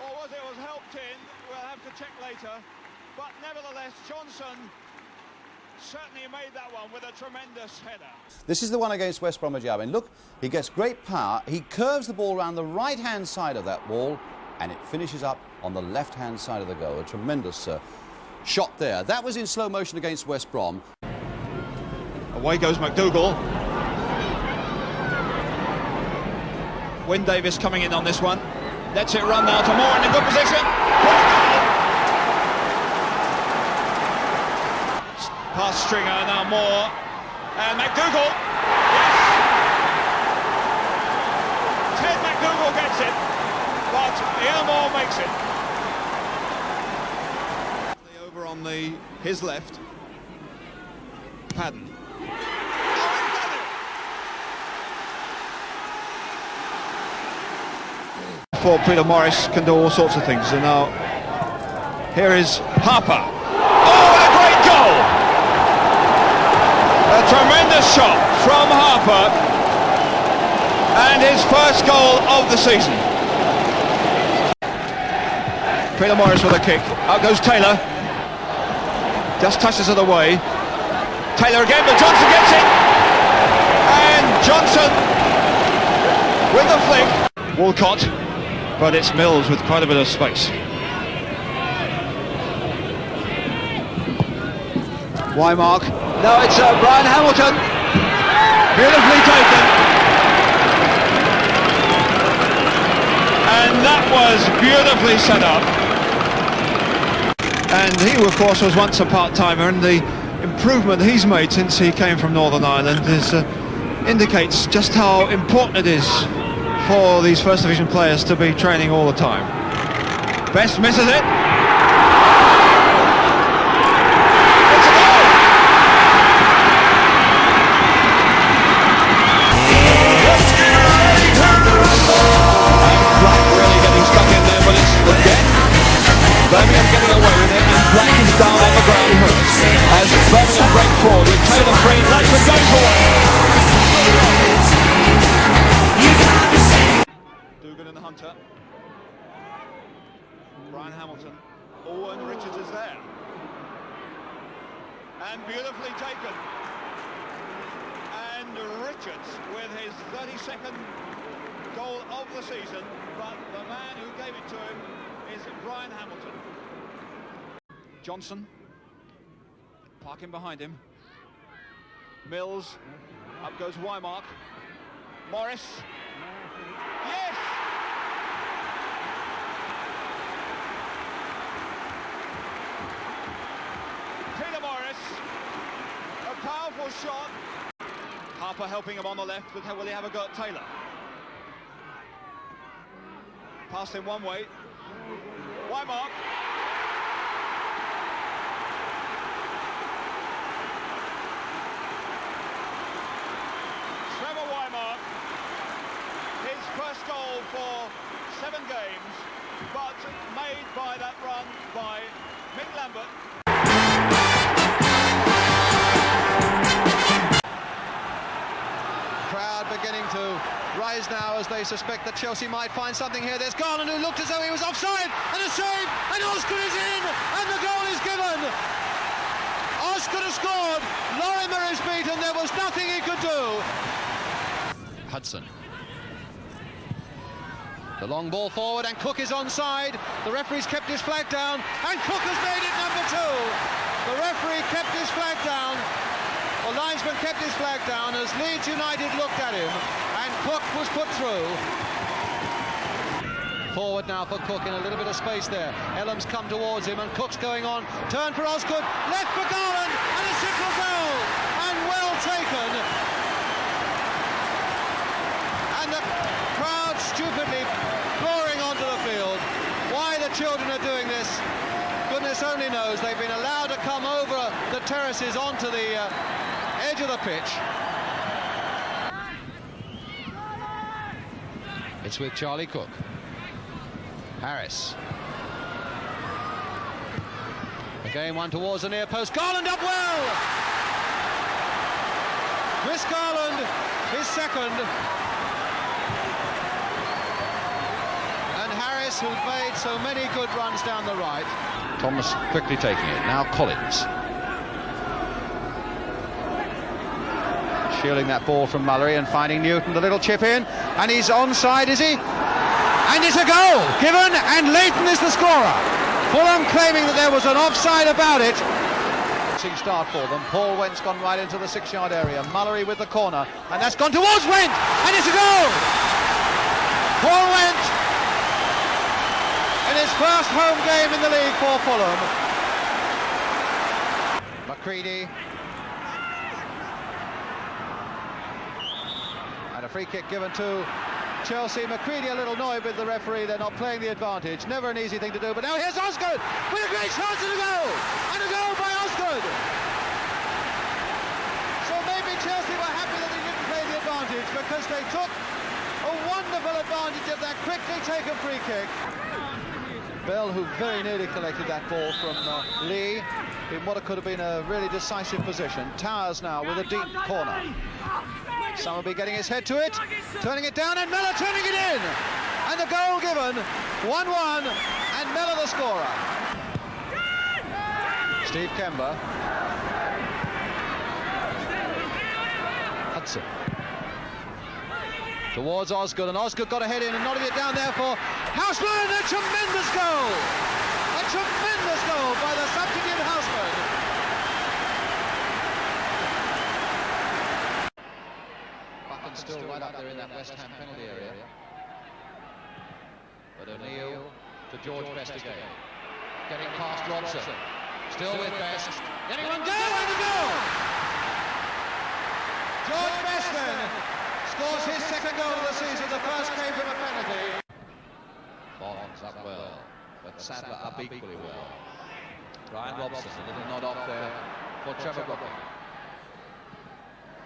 or was it was helped in, we'll have to check later. But nevertheless, Johnson certainly made that one with a tremendous header. This is the one against West Bromwich Albion. Look, he gets great power. He curves the ball around the right-hand side of that wall, and it finishes up on the left-hand side of the goal. A tremendous shot there. That was in slow motion against West Brom. Away goes McDougall. Wyn Davis coming in on this one. Lets it run now to Moore in a good position. Past Stringer, now Moore, and McDougall. Yes! Ted McDougall gets it, but Ian Moore makes it. Over on his left, Padden. For Peter Morris can do all sorts of things, and now here is Harper. Oh, what a great goal! A tremendous shot from Harper, and his first goal of the season. Peter Morris with a kick. Out goes Taylor. Just touches it away. Taylor again, but Johnson gets it. And Johnson with the flick. Walcott, but it's Mills with quite a bit of space. Weimark. No, it's Brian Hamilton. Beautifully taken. And that was beautifully set up. And he, of course, was once a part-timer, and the improvement he's made since he came from Northern Ireland is indicates just how important it is for these First Division players to be training all the time. Best misses it. It's a goal! Black really getting stuck in there, but it's again Birmingham getting away with it, and Black is down on the ground as Birmingham break forward with Taylor free. Lightfoot going forward. Dugan and the Hunter. Brian Hamilton. Owen Richards is there. And beautifully taken. And Richards with his 32nd goal of the season, but the man who gave it to him is Brian Hamilton. Johnson. Parking behind him. Mills. Up goes Wymark. Morris. Yes! Peter Morris. A powerful shot. Harper helping him on the left, but will he have a go at Taylor? Pass him one way. Wymark. Trevor Wymark. His first goal for 7 games, but made by that run by Mick Lambert. Crowd beginning to rise now as they suspect that Chelsea might find something here. There's Garland, who looked as though he was offside, and a save, and Osgood is in, and the goal is given. Osgood has scored. Lorimer is beaten. There was nothing he could do. Hudson. The long ball forward, and Cook is onside. The referee's kept his flag down, and Cook has made it number 2. The referee kept his flag down. The linesman kept his flag down as Leeds United looked at him, and Cook was put through. Forward now for Cook in a little bit of space there. Ellam's come towards him, and Cook's going on. Turn for Osgood, left for Garland, and a simple goal, and well taken. And the crowd stupidly pouring onto the field. Why the children are doing this, goodness only knows. They've been allowed to come over the terraces onto the edge of the pitch. It's with Charlie Cook. Harris. Again, one towards the near post. Garland up well! Chris Garland, his second. And Harris, who's made so many good runs down the right. Thomas quickly taking it. Now Collins. Shielding that ball from Mullery and finding Newton, the little chip in, and he's onside, is he? And it's a goal given, and Leighton is the scorer. Fulham claiming that there was an offside about it. Start for them. Paul Went's gone right into the 6-yard area. Mullery with the corner, and that's gone towards Went, and it's a goal. Paul Went in his first home game in the league for Fulham. McCready. And a free kick given to Chelsea. McCready a little annoyed with the referee. They're not playing the advantage. Never an easy thing to do. But now here's Osgood with a great chance and a goal. And a goal by Osgood. So maybe Chelsea were happy that they didn't play the advantage, because they took a wonderful advantage of that quickly taken free kick. Bell, who very nearly collected that ball from Lee in what could have been a really decisive position. Towers now with a deep corner. Summerby getting his head to it, turning it down, and Miller turning it in. And the goal given, 1-1, and Miller the scorer. Steve Kemba. Hudson. Towards Osgood, and Osgood got a head in and nodding it down there for Houseman. A tremendous goal! A tremendous goal by the substitute Houseman. Still right up there in that West Ham penalty area. But O'Neill to George Best again. Getting past Robson. Still with Best. Getting one, go, and a goal! George Beston scores his second goal of the season. The first came from a penalty. Bonds up well, but Sadler up equally well. Ryan Robson, a little nod off there for Trevor Brooking.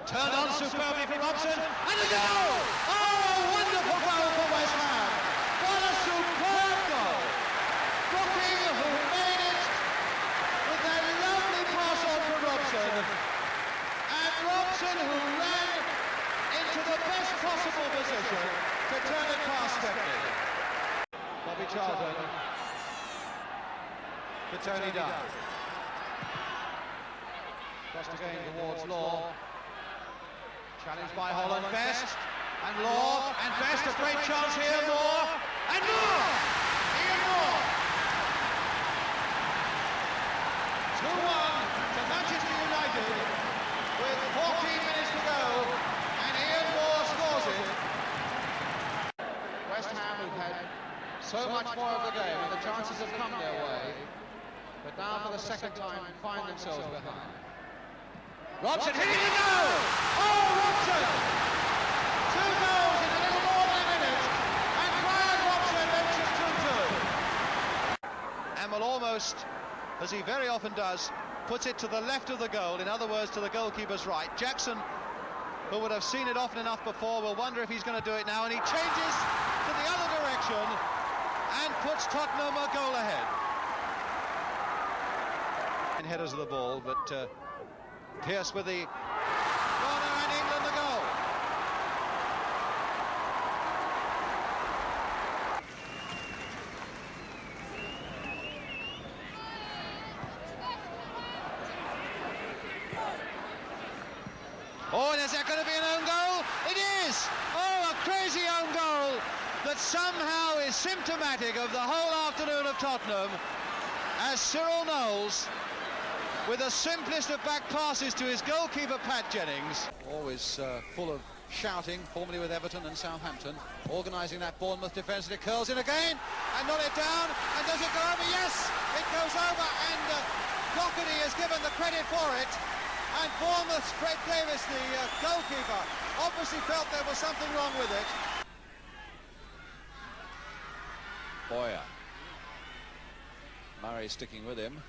Turned on superbly for Robson, and a goal! Oh, a wonderful goal for West Ham! What a superb goal! Brooking, who made it with that lovely pass on for Robson, and Robson, who ran into the best possible position to turn it past Stepney. Bobby Charlton to Tony Dunn. Crossed again towards Law. Challenged by Holland, Best, and Law, and Best, a great chance here, Moore, and Moore! Ian Moore! 2-1 to Manchester United, with 14 minutes to go, and Ian Moore scores it. West Ham have had so much more of the game, and the chances have come their way, but now for the second time find themselves behind. Robson hitting the goal! Oh, Robson! 2 goals in a little more than a minute, and Brian Robson makes it 2-2. And will almost, as he very often does, puts it to the left of the goal, in other words, to the goalkeeper's right. Jackson, who would have seen it often enough before, will wonder if he's going to do it now, and he changes to the other direction and puts Tottenham a goal ahead. And headers of the ball, but Pearce with the corner, and England the goal. Oh, and is that going to be an own goal? It is! Oh, a crazy own goal that somehow is symptomatic of the whole afternoon of Tottenham, as Cyril Knowles, with the simplest of back passes to his goalkeeper, Pat Jennings. Always full of shouting, formerly with Everton and Southampton, organising that Bournemouth defence, and it curls in again, and not it down, and does it go over? Yes, it goes over, and Doherty is given the credit for it, and Bournemouth's Fred Davis, the goalkeeper, obviously felt there was something wrong with it. Boyer. Murray sticking with him.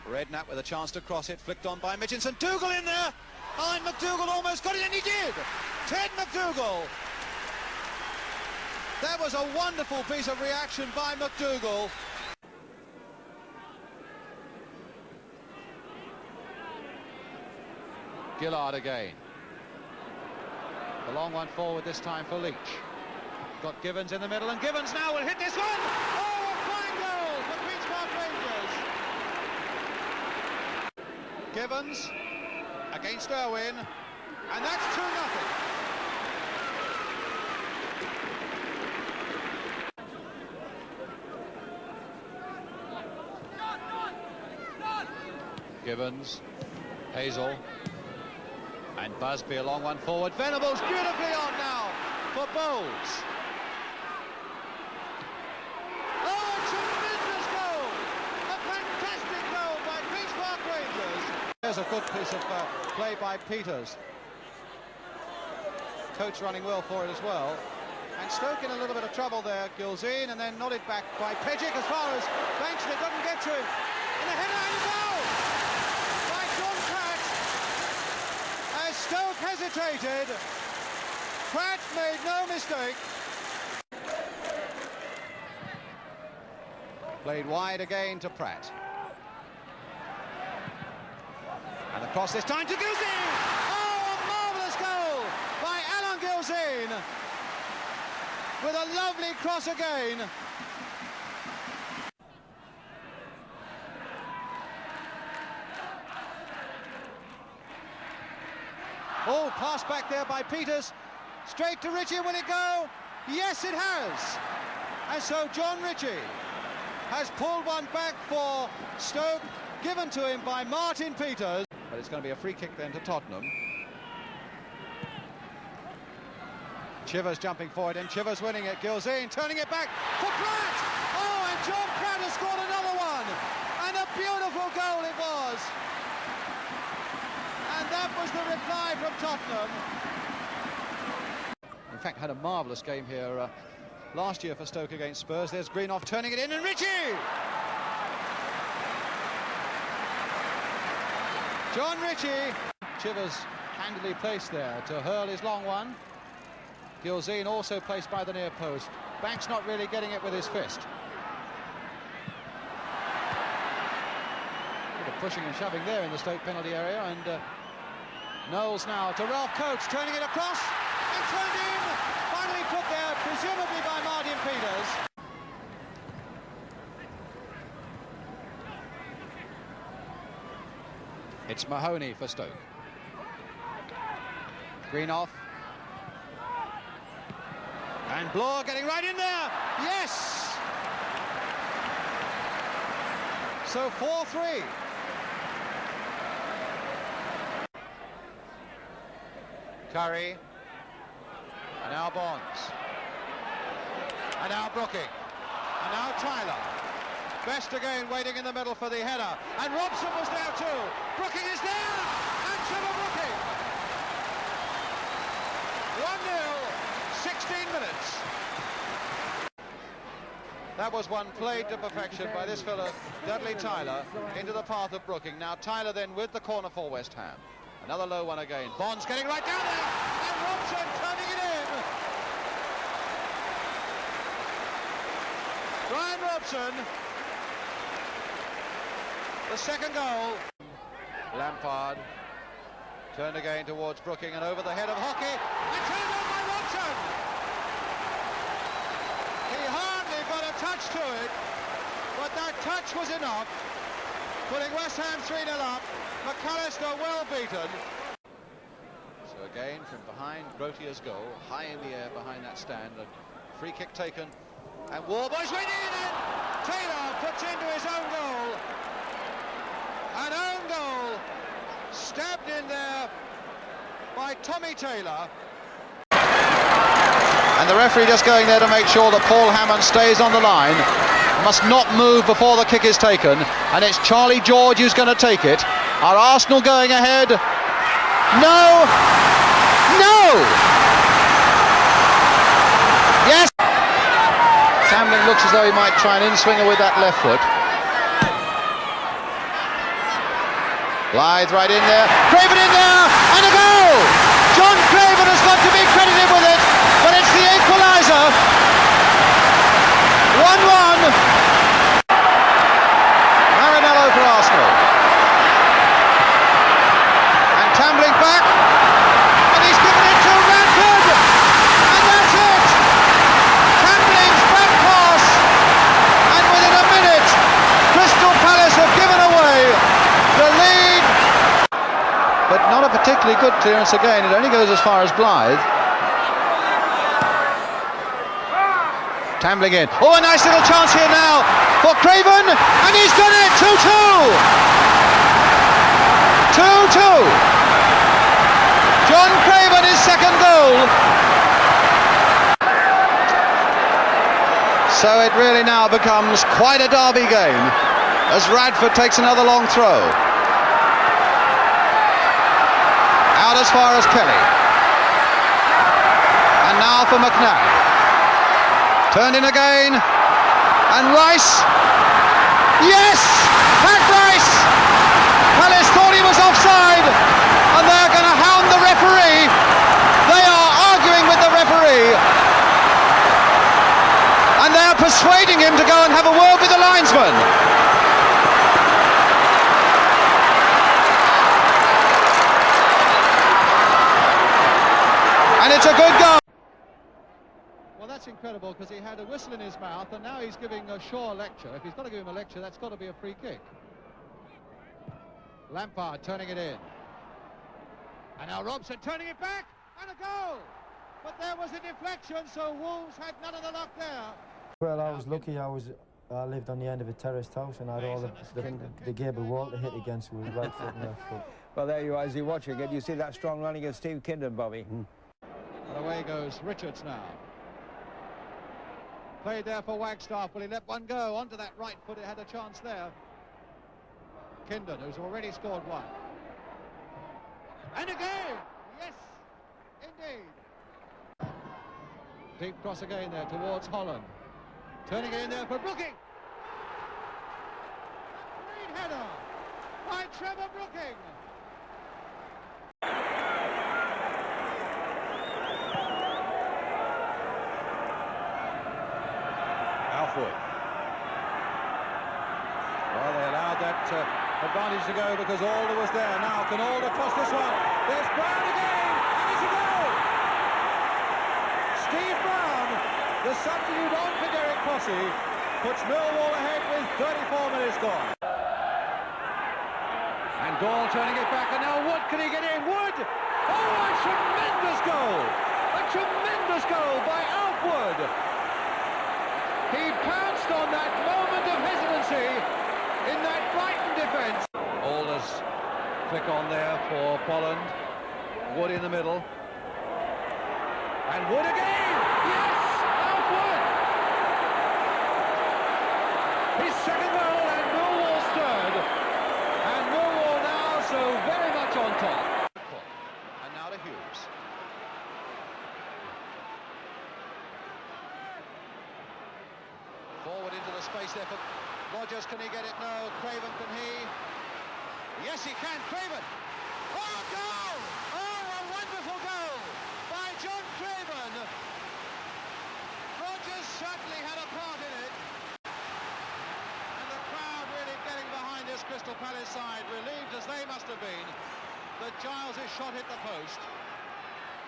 Redknapp with a chance to cross it, flicked on by Mitchinson. Dougal in there! Oh, and McDougall almost got it, and he did! Ted McDougall! That was a wonderful piece of reaction by McDougall. Gillard again. The long one forward this time for Leach. Got Givens in the middle, and Givens now will hit this one! Oh, a fine goal for Queen's Park Rangers! Givens against Irwin, and that's 2-0. Givens, Hazel, and Busby, a long one forward. Venables beautifully on now for Bowles. Oh, a tremendous goal! A fantastic goal by Queen's Park Rangers. There's a good piece of play by Peters. Coates running well for it as well. And Stoke in a little bit of trouble there. Gilzine, and then nodded back by Pejic as far as Banks, and it doesn't get to him. And the header and a goal by John Pratt. As Stoke hesitated, Pratt made no mistake. Played wide again to Pratt. And the cross this time to Gilzine! Oh, a marvellous goal by Alan Gilzine! With a lovely cross again. Oh, pass back there by Peters. Straight to Ritchie, will it go? Yes, it has. And so John Ritchie has pulled one back for Stoke, given to him by Martin Peters. But it's going to be a free kick then to Tottenham. Chivers jumping forward, and Chivers winning it. Gilzine turning it back for Pratt. Oh, and John Pratt has scored another one. And a beautiful goal it was. And that was the reply from Tottenham. In fact, had a marvellous game here last year for Stoke against Spurs. There's Greenoff turning it in, and Ritchie! John Ritchie. Chivers handily placed there to hurl his long one. Gilzine also placed by the near post. Banks not really getting it with his fist. Bit of pushing and shoving there in the Stoke penalty area, and Knowles now to Ralph Coates, turning it across. It's turned in! Finally put there, presumably by Martin Peters. It's Mahoney for Stoke. Greenoff. And Bloor getting right in there. Yes! So 4-3. Curry. And now Bonds. And now Brooking. And now Tyler. Best again waiting in the middle for the header. And Robson was there too. Brooking is there! And Trevor Brooking! 1-0, 16 minutes. That was one played to perfection by this fellow, Dudley Tyler, into the path of Brooking. Now Tyler then with the corner for West Ham. Another low one again. Bonds getting right down there, and Robson turning it in. Brian Robson, the second goal. Lampard turned again towards Brooking and over the head of Hockey, and turned on by Robson. He hardly got a touch to it, but that touch was enough, putting West Ham 3-0 up. McAllister well beaten. So again from behind Grotier's goal, high in the air behind that stand, a free kick taken, and Warboys went in, and Taylor puts into his own goal. An own goal, stabbed in there by Tommy Taylor. And the referee just going there to make sure that Paul Hammond stays on the line. Must not move before the kick is taken, and it's Charlie George who's going to take it. Are Arsenal going ahead? No! No! Yes! Tambling looks as though he might try and in-swinger with that left foot. Blythe right in there, Craven in there, and a goal! John Craven has got to be credited with it, but it's the equaliser. 1-1. Marinello for Arsenal. And Tambling back, and he's given it to Radford, and that's it! Tambling's back pass, and within a minute, Crystal Palace have given away the lead. But not a particularly good clearance again. It only goes as far as Blythe. Tambling in. Oh, a nice little chance here now for Craven, and he's done it. 2-2. 2-2. John Craven, his second goal. So it really now becomes quite a derby game as Radford takes another long throw. Out as far as Kelly. And now for McNabb. Turned in again. And Rice. Yes! Pat Rice! Palace thought he was offside. And they're going to hound the referee. They are arguing with the referee. And they're persuading him to go and have a word with the linesman. And it's a good goal. Well, that's incredible, because he had a whistle in his mouth, and now he's giving Shaw a lecture. If he's got to give him a lecture, that's got to be a free kick. Lampard turning it in. And now Robson turning it back, and a goal! But there was a deflection, so Wolves had none of the luck there. Well, I was lucky. I lived on the end of a terraced house, and I had all the gable wall to hit against with right foot and left foot. Well, there you are, as you're watching it. You see that strong run against Steve Kindon, Bobby. And away goes Richards now. Played there for Wagstaff. Will he let one go onto that right foot? It had a chance there. Kindon, who's already scored one. And again! Yes, indeed. Deep cross again there towards Holland. Turning it in there for Brooking. Great header by Trevor Brooking. Alfwood. Well, they allowed that advantage to go because Alder was there. Now, can Alder cross this one? There's Brown again, and it's a goal! Steve Brown, the substitute on for Derek Crossy, puts Millwall ahead with 34 minutes gone. And Gall turning it back, and now Wood, can he get in? Wood! Oh, a tremendous goal! A tremendous goal by Alf Wood! He pounced on that moment of hesitancy in that Brighton defence. Alder's flick on there for Polland. Wood in the middle. And Wood again! Yes! Alf Wood! His second goal and Millwall's third. And Millwall now so very much on top. And now to Hughes. Forward into the space there for Rodgers. Can he get it? No. Craven, can he? Yes, he can. Craven. Oh, goal! Oh, a wonderful goal by John Craven. Rodgers certainly had a part in it. And the crowd really getting behind this Crystal Palace side, relieved as they must have been that Giles' shot hit the post.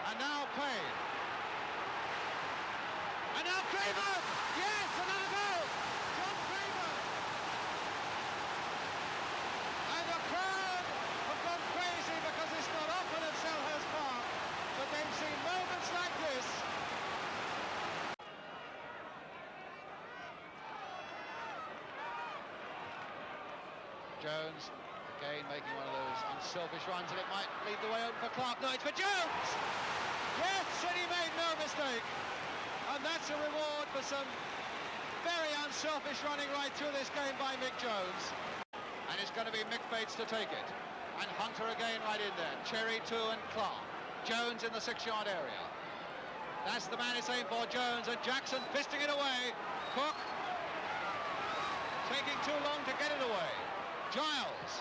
And now Payne. And now Craven! Yes, another goal! John Craven! And the crowd have gone crazy because it's not often at Selhurst Park that they've seen moments like this. Jones, again making one of those unselfish runs, and it might lead the way open for Clark. No, it's for Jones! Yes, and he made no mistake. And that's a reward for some very unselfish running right through this game by Mick Jones. And it's going to be Mick Bates to take it. And Hunter again right in there. Cherry, Two and Clark. Jones in the 6-yard area. That's the man it's aimed for, Jones. And Jackson fisting it away. Cook taking too long to get it away. Giles.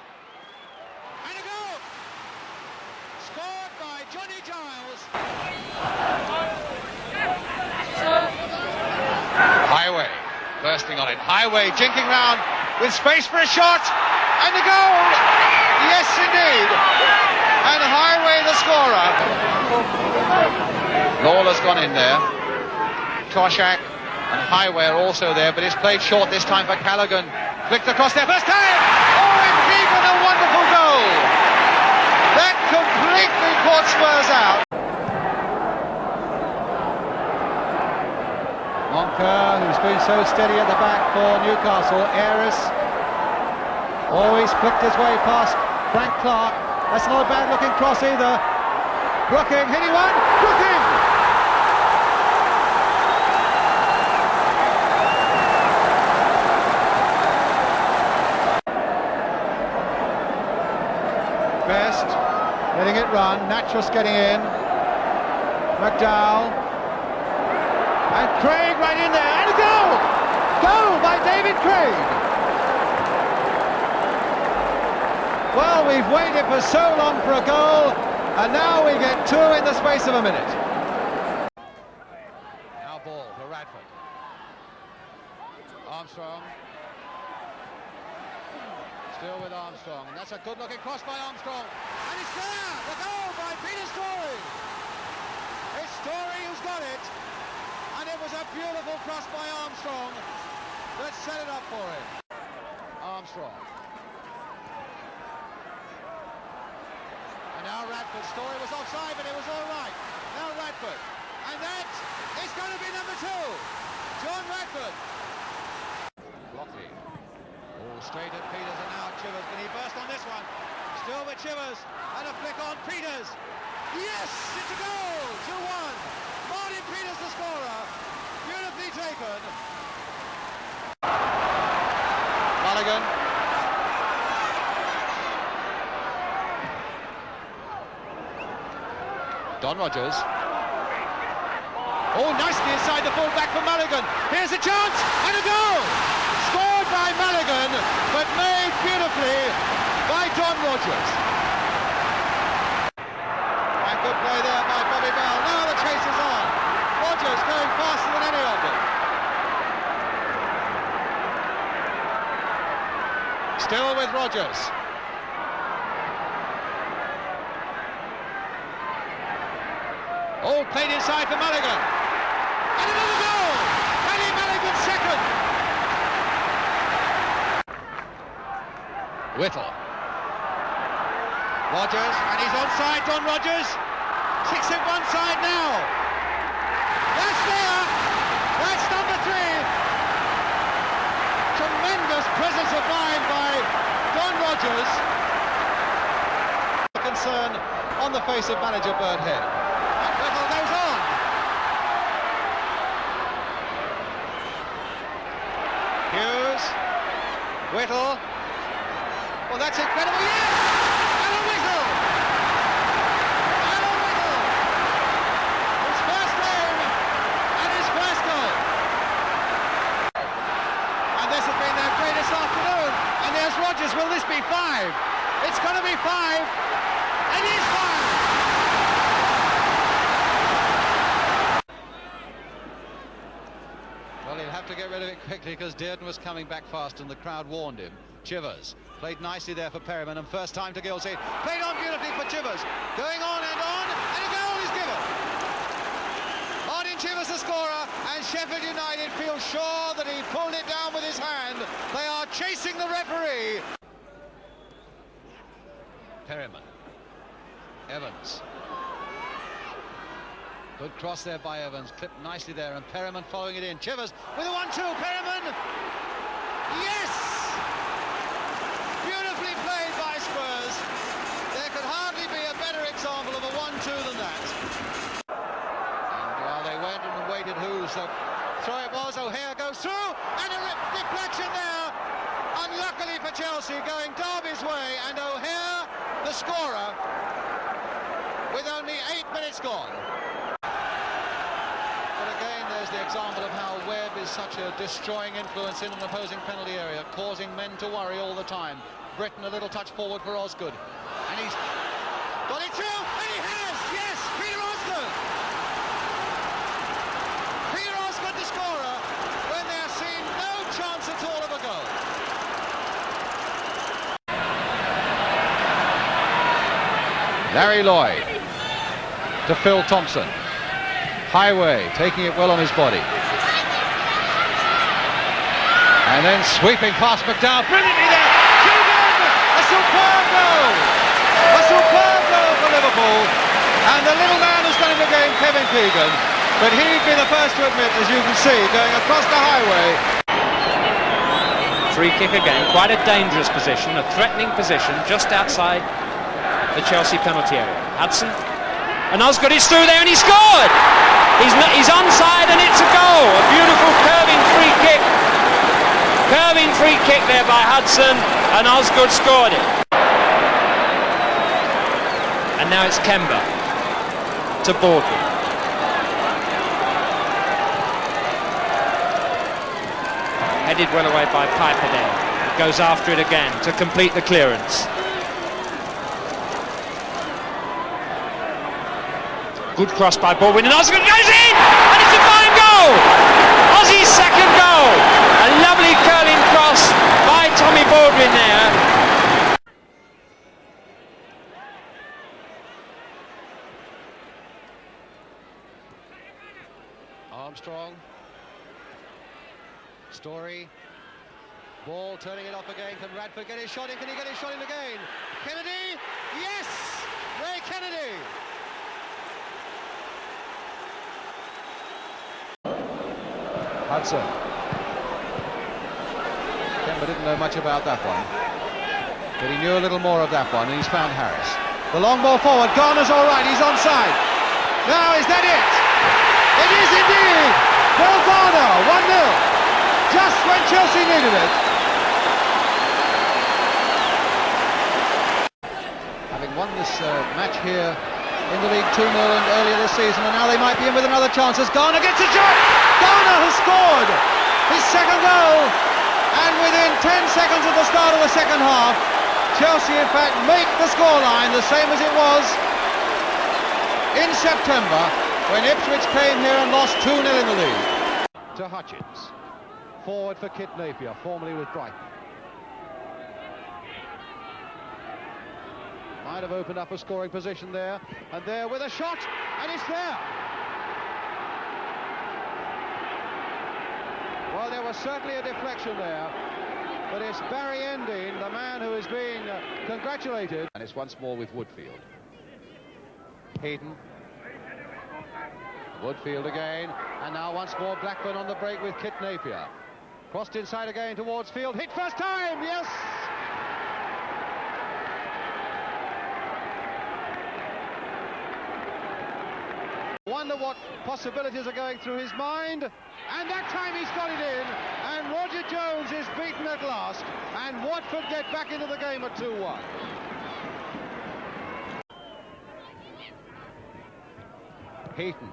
And a goal! Scored by Johnny Giles. Highway bursting on it. Highway jinking round with space for a shot and a goal. Yes, indeed. And Highway the scorer. Lawler's gone in there. Toshak and Highway are also there, but it's played short this time for Callaghan. Flicked across there. First time. Oh, and Keegan, a wonderful goal. That completely caught Spurs out. Monker, who's been so steady at the back for Newcastle. Ayres always flicked his way past Frank Clark. That's not a bad looking cross either. Brooking, hitting one. Brooking! Best letting it run. Natras getting in. McDowell. And Craig right in there, and a goal! Goal by David Craig! Well, we've waited for so long for a goal, and now we get two in the space of a minute. Now ball for Radford. Armstrong. Still with Armstrong, and that's a good-looking cross by Armstrong. And it's there! The goal by Peter Storey! It's Storey who's got it. And it was a beautiful cross by Armstrong that set it up for him. Armstrong. And now Radford. Storey was offside, but it was all right. Now Radford. And that is going to be number 2. John Radford. Lockley. Oh, straight at Peters, and now Chivers. Can he burst on this one? Still with Chivers. And a flick on Peters. Yes, it's a goal. 2-1. Martin Peters the scorer, beautifully taken. Mulligan. Don Rogers. Oh, nicely inside the full-back for Mulligan. Here's a chance and a goal! Scored by Mulligan, but made beautifully by Don Rogers. And good play there by Bobby Bell. Now the chase is on. Rogers going faster than any of them. Still with Rogers. All played inside for Mulligan. And another goal! Paddy Mulligan's second. Whittle. Rogers, and he's onside, Don Rogers. 6 at one side now. That's there. That's number 3. Tremendous presence of mind by Don Rogers. Concern on the face of manager Birdhead. And Whittle goes on. Hughes. Whittle. Well, that's incredible. Yes! Alan Whittle! Alan Whittle! His first game and his first goal. And this has been their greatest afternoon. And there's Rogers. Will this be 5? It's going to be 5. It is 5. Well, he'll have to get rid of it quickly because Dearden was coming back fast and the crowd warned him. Chivers played nicely there for Perryman, and first time to Gilsey. Played on beautifully for Chivers. Going on, and a goal is given. Martin Chivers the scorer, and Sheffield United feel sure that he pulled it down with his hand. They are chasing the referee. Perryman. Evans. Good cross there by Evans, clipped nicely there, and Perryman following it in. Chivers with a 1-2, Perryman! Yes! Beautifully played by Spurs. There could hardly be a better example of a 1-2 than that. And while they went and waited who, so throw it was, O'Hare goes through, and a deflection there. Unluckily for Chelsea, going Derby's way, and O'Hare, the scorer, with only 8 minutes gone. But again, there's the example of how Webb is such a destroying influence in an opposing penalty area, causing men to worry all the time. Britton, a little touch forward for Osgood. And he's got it through, and he has! Yes, Peter Osgood! Peter Osgood, the scorer, when there seemed no chance at all of a goal. Larry Lloyd to Phil Thompson. Highway taking it well on his body. And then sweeping past McDowell. Brilliantly there. Keegan! A superb goal! A superb goal for Liverpool. And the little man who's done it again, Kevin Keegan. But he'd be the first to admit, as you can see, going across the highway. Free kick again. Quite a dangerous position, a threatening position, just outside the Chelsea penalty area. Hudson, and Osgood is through there and he scored! He's onside and it's a goal! A beautiful curving free kick. Curving free kick there by Hudson, and Osgood scored it. And now it's Kemba to Baldwin. Headed well away by Piper there. He goes after it again to complete the clearance. Good cross by Baldwin, and Osgood goes in! And it's a fine goal! Ozzy's second goal! A lovely curling cross by Tommy Baldwin there. Armstrong. Story. Ball turning it off again. Can Radford get his shot in? Can he get his shot in again? Kennedy! Yes! Ray Kennedy! Hudson. Kemba didn't know much about that one, but he knew a little more of that one, and he's found Harris. The long ball forward, Garner's all right, he's onside. Now, is that it? It is indeed! Paul Garner, 1-0, just when Chelsea needed it. Having won this match here in the league 2-0 earlier this season, and now they might be in with another chance as Garner gets a shot. Garner has scored his second goal, and within 10 seconds of the start of the second half, Chelsea in fact make the scoreline the same as it was in September when Ipswich came here and lost 2-0 in the league. To Hutchins, forward for Kit Napier, formerly with Brighton. Might have opened up a scoring position there, and there with a shot, and it's there. Well, there was certainly a deflection there, but it's Barry Endine, the man who is being congratulated. And it's once more with Woodfield. Hayden. Woodfield again, and now once more Blackburn on the break with Kit Napier. Crossed inside again towards Field, hit first time, yes! Wonder what possibilities are going through his mind, and that time he's got it in, and Roger Jones is beaten at last, and Watford get back into the game at 2-1. Heaton,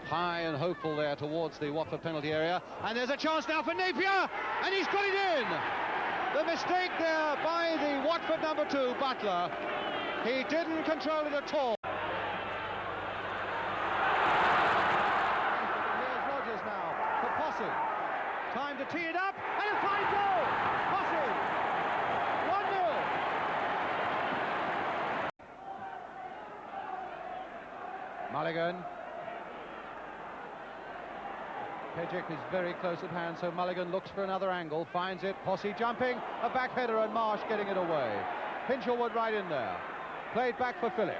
high and hopeful there towards the Watford penalty area, and there's a chance now for Napier, and he's got it in! The mistake there by the Watford number 2, Butler. He didn't control it at all. Time to tee it up, and a fine goal! Posse! 1-0. Mulligan. Pejic is very close at hand, so Mulligan looks for another angle, finds it, Posse jumping, a back header, and Marsh getting it away. Hinchelwood right in there. Played back for Phillip.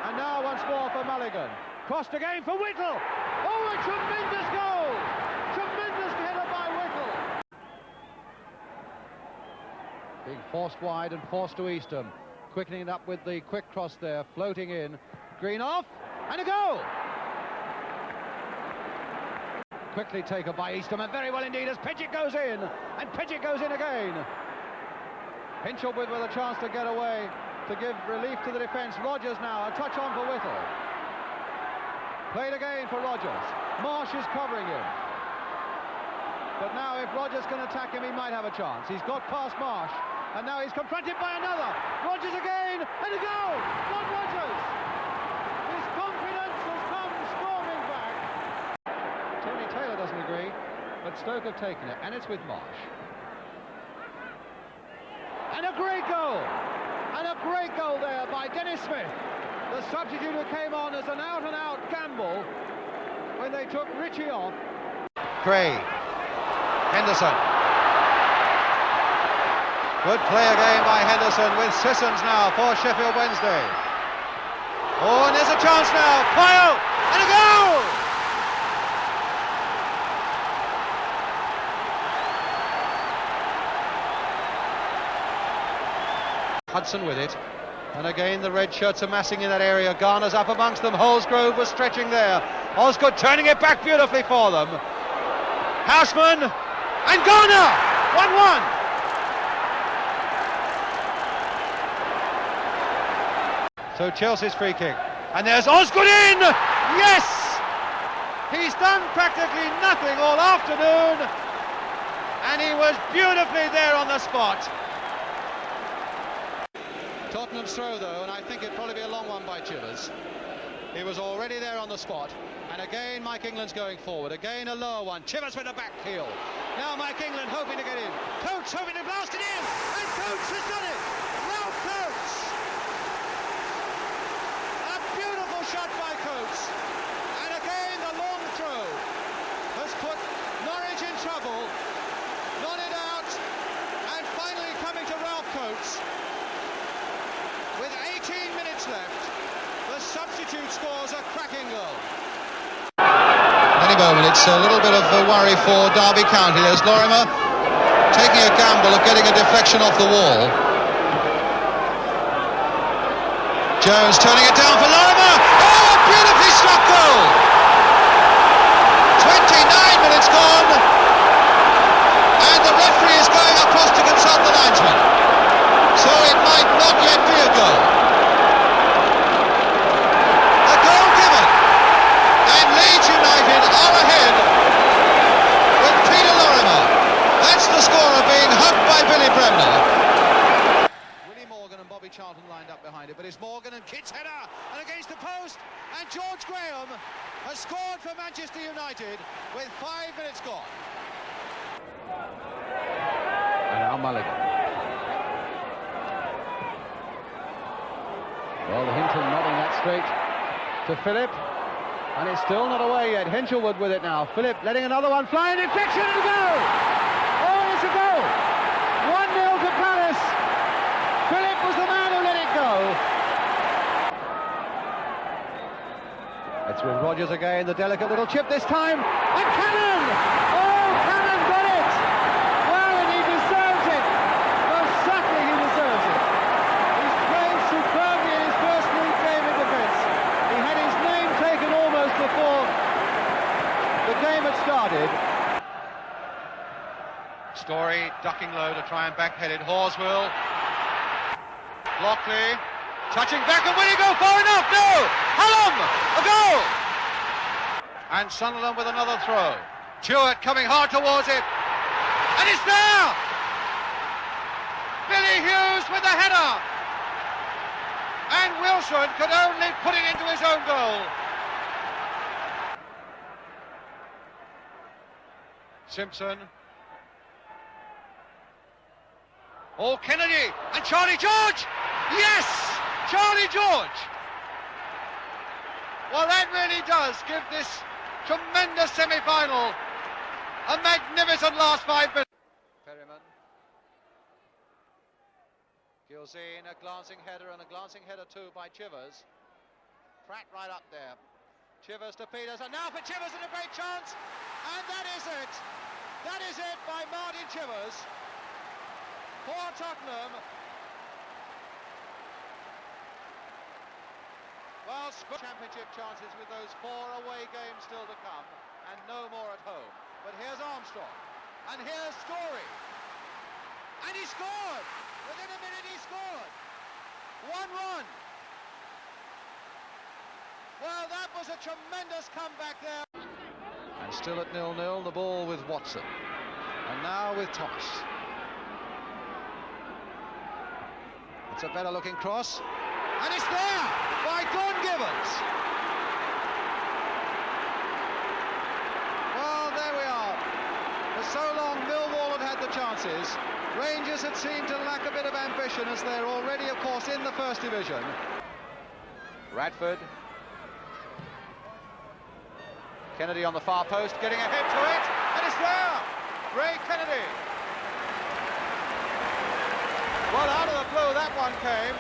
And now once more for Mulligan. Crossed again for Whittle! Oh, a tremendous goal! Tremendous header by Whittle. Being forced wide and forced to Eastham. Quickening it up with the quick cross there, floating in. Green off, and a goal! Quickly taken by Eastham, and very well indeed as Pejic goes in, and Pejic goes in again. Hinchelwood with a chance to get away, to give relief to the defence. Rodgers now, a touch on for Whittle. Played again for Rodgers. Marsh is covering him. But now if Rodgers can attack him, he might have a chance. He's got past Marsh, and now he's confronted by another. Rodgers again, and a goal! Not Rodgers! His confidence has come storming back. Tony Taylor doesn't agree, but Stoke have taken it, and it's with Marsh. And a great goal! And a great goal there by Dennis Smith. The substitute who came on as an out-and-out gamble when they took Ritchie off. Craig. Henderson. Good play again by Henderson with Sissons now for Sheffield Wednesday. Oh, and there's a chance now. Pyle! And a goal! Hudson with it. And again, the red shirts are massing in that area. Garner's up amongst them. Holsgrove was stretching there. Osgood turning it back beautifully for them. Houseman and Garner! 1-1. So Chelsea's free kick. And there's Osgood in! Yes! He's done practically nothing all afternoon. And he was beautifully there on the spot. Tottenham's throw though, and I think it'd probably be a long one by Chivers. He was already there on the spot, and again Mike England's going forward, again a lower one, Chivers with a back heel. Now Mike England hoping to get in, Coates hoping to blast it in, and Coates has done it! Ralph Coates! A beautiful shot by Coates, and again the long throw has put Norwich in trouble, nodded out, and finally coming to Ralph Coates. With 18 minutes left, the substitute scores a cracking goal. Any moment, it's a little bit of a worry for Derby County. There's Lorimer taking a gamble of getting a deflection off the wall. Jones turning it down for Lorimer. Oh, a beautifully struck goal! 29 minutes gone, and the referee is going across to consult the linesman. So it might not yet be a goal. Charlton lined up behind it, but it's Morgan and Kidd's header, and against the post, and George Graham has scored for Manchester United with 5 minutes gone. And now Mulligan. Well, Hinton nodding that straight to Philip, and it's still not away yet. Hinchelwood with it now. Philip letting another one fly, and deflection and a goal! Oh, it's a goal! 1-0 to Palace. Philip was the man who let it go. It's with Rodgers again, the delicate little chip this time, and Cannon! Oh, Cannon got it! Well, and he deserves it. Most certainly he deserves it. He's played superbly in his first league game in defence. He had his name taken almost before the game had started. Story ducking low to try and backhead it. Horswell. Lockley. Touching back, and will he go far enough? No! Hallam! A goal! And Sunderland with another throw. Jewett coming hard towards it. And it's there! Billy Hughes with the header! And Wilson could only put it into his own goal. Simpson. Oh, Kennedy and Charlie George! Yes! Charlie George! Well, that really does give this tremendous semi-final a magnificent last 5 minutes. Perryman. Gilzine, a glancing header, and a glancing header too by Chivers. Pratt right up there. Chivers to Peters, and now for Chivers, and a great chance! And that is it! That is it by Martin Chivers. For Tottenham. Well, championship chances with those 4 away games still to come, and no more at home. But here's Armstrong, and here's Story, and he scored! Within a minute he scored! 1-1. Well, that was a tremendous comeback there. And still at 0-0, the ball with Watson, and now with Thomas. It's a better looking cross, and it's there by Don Gibbons. Well, there we are. For so long Millwall had the chances. Rangers had seemed to lack a bit of ambition, as they're already, of course, in the First Division. Radford. Kennedy on the far post, getting ahead to it, and it's there! Ray Kennedy. Well, out of the blue that one came.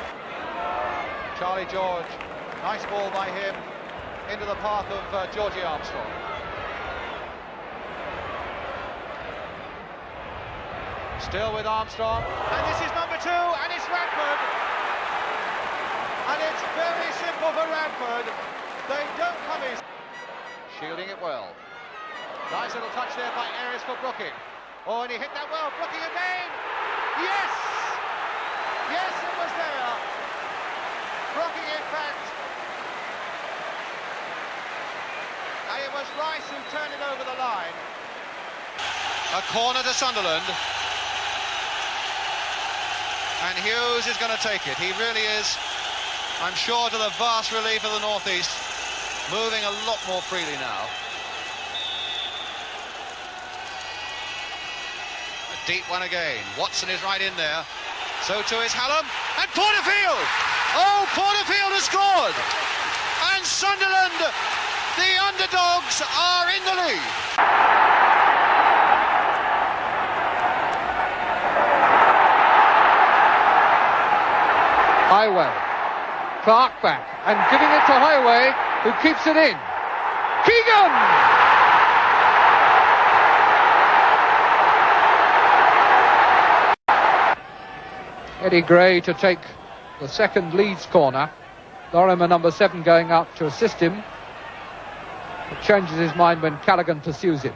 Charlie George, nice ball by him into the path of Georgie Armstrong. Still with Armstrong, and this is number 2, and it's Radford. And it's very simple for Radford. They don't come in. Shielding it well. Nice little touch there by Ayres for Brooking. Oh, and he hit that well. Brooking again. Yes! Yes, it was there. Brooking, in fact. And it was Rice who turned it over the line. A corner to Sunderland. And Hughes is going to take it. He really is, I'm sure, to the vast relief of the North East, moving a lot more freely now. A deep one again. Watson is right in there. So too is Hallam, and Porterfield! Oh, Porterfield has scored! And Sunderland, the underdogs, are in the lead. Highway. Clark back, and giving it to Highway, who keeps it in. Keegan! Eddie Gray to take the second Leeds corner. Lorimer, number 7, going out to assist him. It changes his mind when Callaghan pursues him.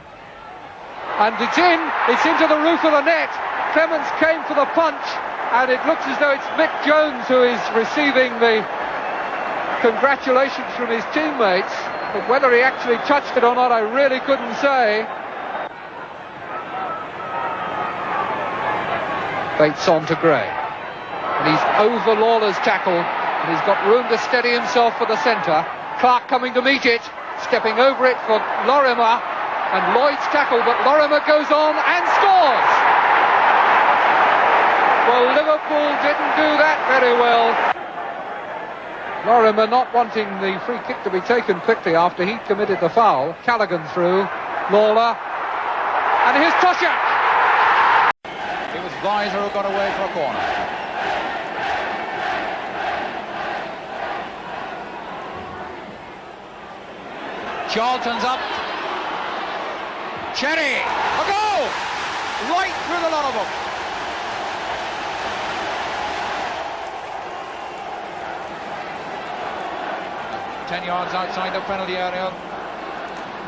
And it's into the roof of the net. Clements came for the punch, and it looks as though it's Mick Jones who is receiving the congratulations from his teammates. But whether he actually touched it or not, I really couldn't say. Bates on to Gray. And he's over Lawler's tackle, and he's got room to steady himself for the centre. Clark coming to meet it, stepping over it for Lorimer, and Lloyd's tackle, but Lorimer goes on and scores! Well, Liverpool didn't do that very well. Lorimer not wanting the free kick to be taken quickly after he committed the foul. Callaghan through, Lawler, and here's Toshak. It was Weiser who got away for a corner. Charlton's up. Cherry, a goal! Right through the lot of them. 10 yards outside the penalty area.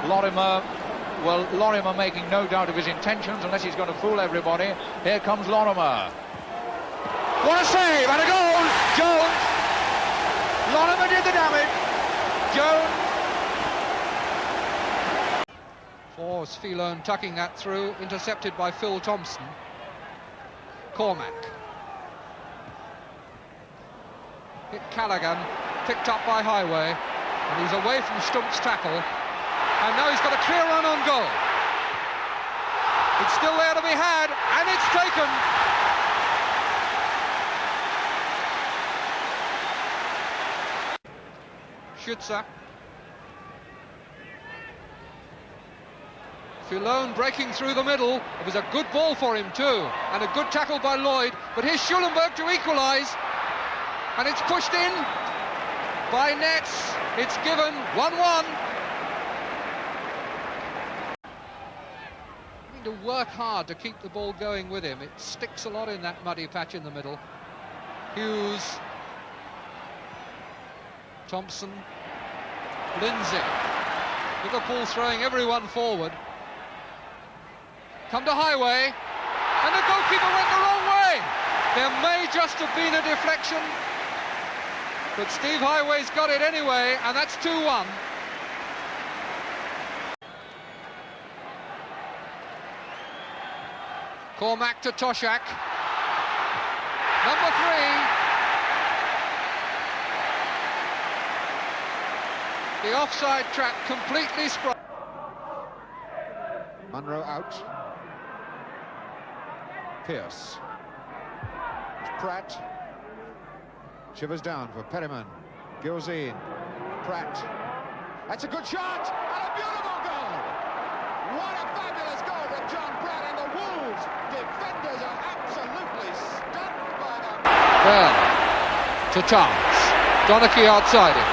Lorimer making no doubt of his intentions unless he's going to fool everybody. Here comes Lorimer. What a save and a goal! Jones. Lorimer did the damage. Jones. For Sphilone tucking that through, intercepted by Phil Thompson. Cormac. Hit Callaghan, picked up by Highway, and he's away from Stump's tackle, and now he's got a clear run on goal. It's still there to be had, and it's taken. Schützer. Filone breaking through the middle. It was a good ball for him too, and a good tackle by Lloyd, but here's Schulenberg to equalise. And it's pushed in by Nets. It's given 1-1. Need to work hard to keep the ball going with him. It sticks a lot in that muddy patch in the middle. Hughes, Thompson, Lindsay. Liverpool throwing everyone forward. Come to Highway, and the goalkeeper went the wrong way. There may just have been a deflection, but Steve Highway's got it anyway, and that's 2-1. Cormac to Toshak. Number 3. The offside trap completely sprung. Munro out. Pearce. Pratt. Shivers down for Perryman. Gilzine. Pratt. That's a good shot and a beautiful goal. What a fabulous goal from John Pratt, and the Wolves defenders are absolutely stunned by that. Well, to Charles. Donachie outside him.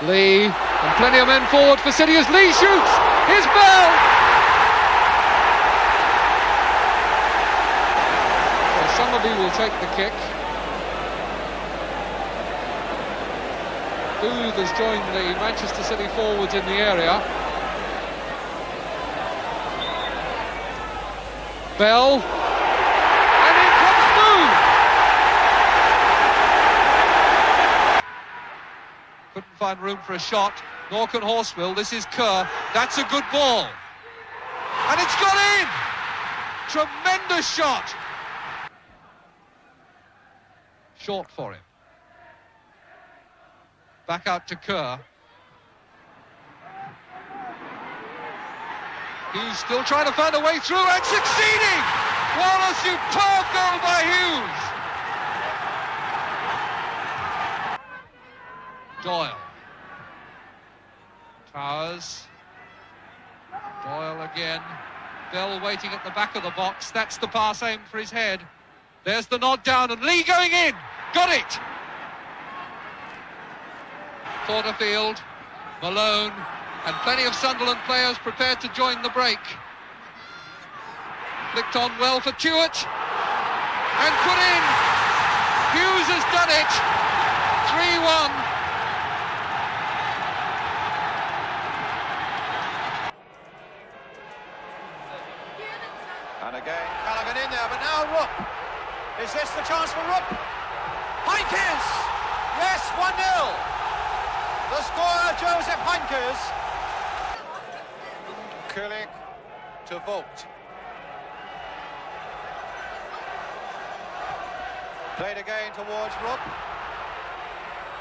Lee, and plenty of men forward for City as Lee shoots. Here's Bell. Well, somebody will take the kick. Booth has joined the Manchester City forwards in the area. Bell. And in comes Booth. Couldn't find room for a shot, nor can Horsfield. This is Kerr. That's a good ball. And it's gone in! Tremendous shot! Short for him. Back out to Kerr. Hughes still trying to find a way through and succeeding! What a superb goal by Hughes! Doyle. Towers. Doyle again. Bell waiting at the back of the box. That's the pass aimed for his head. There's the nod down, and Lee going in. Got it! Porterfield, Malone, and plenty of Sunderland players prepared to join the break. Flicked on well for Tuart. And put in. Hughes has done it. 3-1. And again, Callaghan in there, but now Rupp. Is this the chance for Rupp? Heinkes! Yes, 1-0. The scorer, Joseph Heinkes. Kulik to Vogt. Played again towards Rook.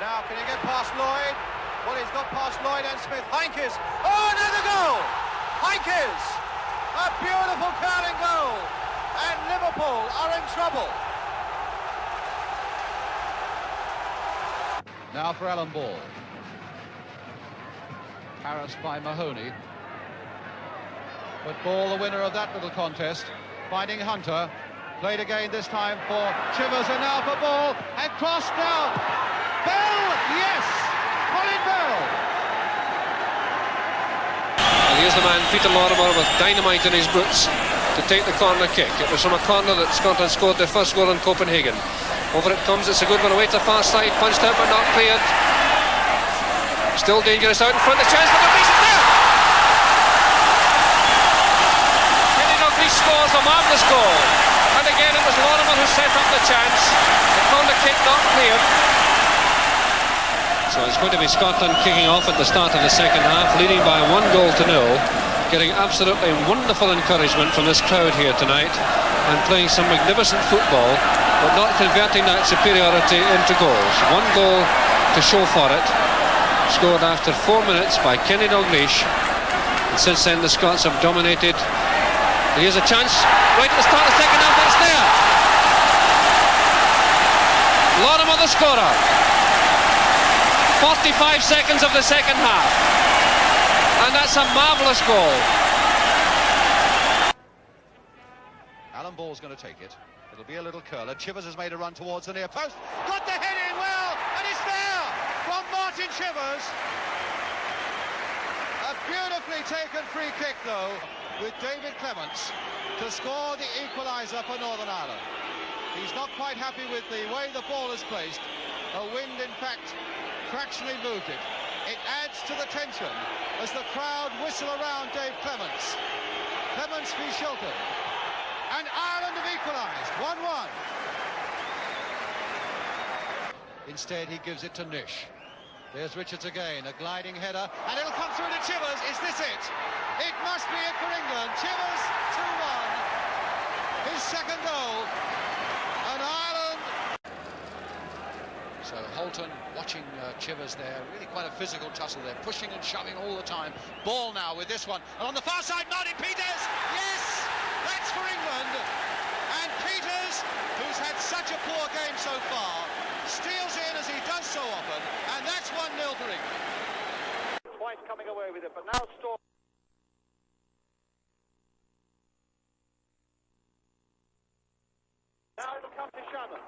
Now, can he get past Lloyd? Well, he's got past Lloyd and Smith. Heinkes. Oh, another goal! Heinkes! A beautiful curling goal. And Liverpool are in trouble. Now for Alan Ball. Harassed by Mahoney. But Ball, the winner of that little contest, finding Hunter. Played again this time for Chivers, and now for Ball, and crossed now. Bell, yes! Colin Bell! And here's the man, Peter Lorimer, with dynamite in his boots to take the corner kick. It was from a corner that Scotland scored their first goal in Copenhagen. Over it comes, it's a good one away to the far side, punched out but not cleared. Still dangerous out in front, the chance for the Beast there! Kenny Dalglish scores a marvellous goal. And again it was Lorimer who set up the chance. The corner kick not cleared. So it's going to be Scotland kicking off at the start of the second half, leading by 1-0, getting absolutely wonderful encouragement from this crowd here tonight, and playing some magnificent football, but not converting that superiority into goals. 1 goal to show for it, scored after 4 minutes by Kenny Dalglish, and since then the Scots have dominated. Here's a chance right at the start of the second half, it's there. Lorimer the scorer. 45 seconds of the second half, and that's a marvellous goal. Alan Ball's going to take it. It'll be a little curler. Chivers has made a run towards the near post. Got the head in well, and it's there from Martin Chivers. A beautifully taken free kick, though, with David Clements to score the equaliser for Northern Ireland. He's not quite happy with the way the ball is placed. A wind, in fact, fractionally moved it. It adds to the tension as the crowd whistle around Dave Clements. Clements v. Shilton. And Ireland have equalised, 1-1. Instead, he gives it to Nish. There's Richards again, a gliding header, and it'll come through to Chivers. Is this it? It must be it for England. Chivers, 2-1. His second goal. And Ireland... So Holton watching Chivers there, really quite a physical tussle there, pushing and shoving all the time. Ball now with this one, and on the far side, Martin Peters, yes, that's for England. And Peters, who's had such a poor game so far, steals in as he does so often, and that's 1-0 for England. Twice coming away with it, but now Storm. Now it'll come to Shannon.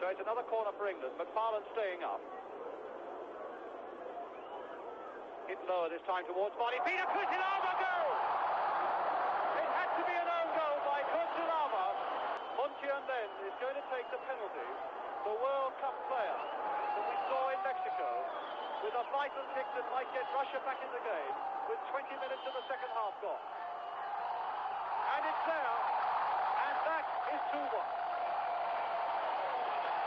So it's another corner for England. McFarlane staying up. Hit lower this time towards Barney. Peter Kutilava goal! It had to be an own goal by Kutilava. Montiel then is going to take the penalty. The World Cup player that we saw in Mexico with a vital kick that might get Russia back in the game with 20 minutes of the second half gone. And it's there. And that is 2-1.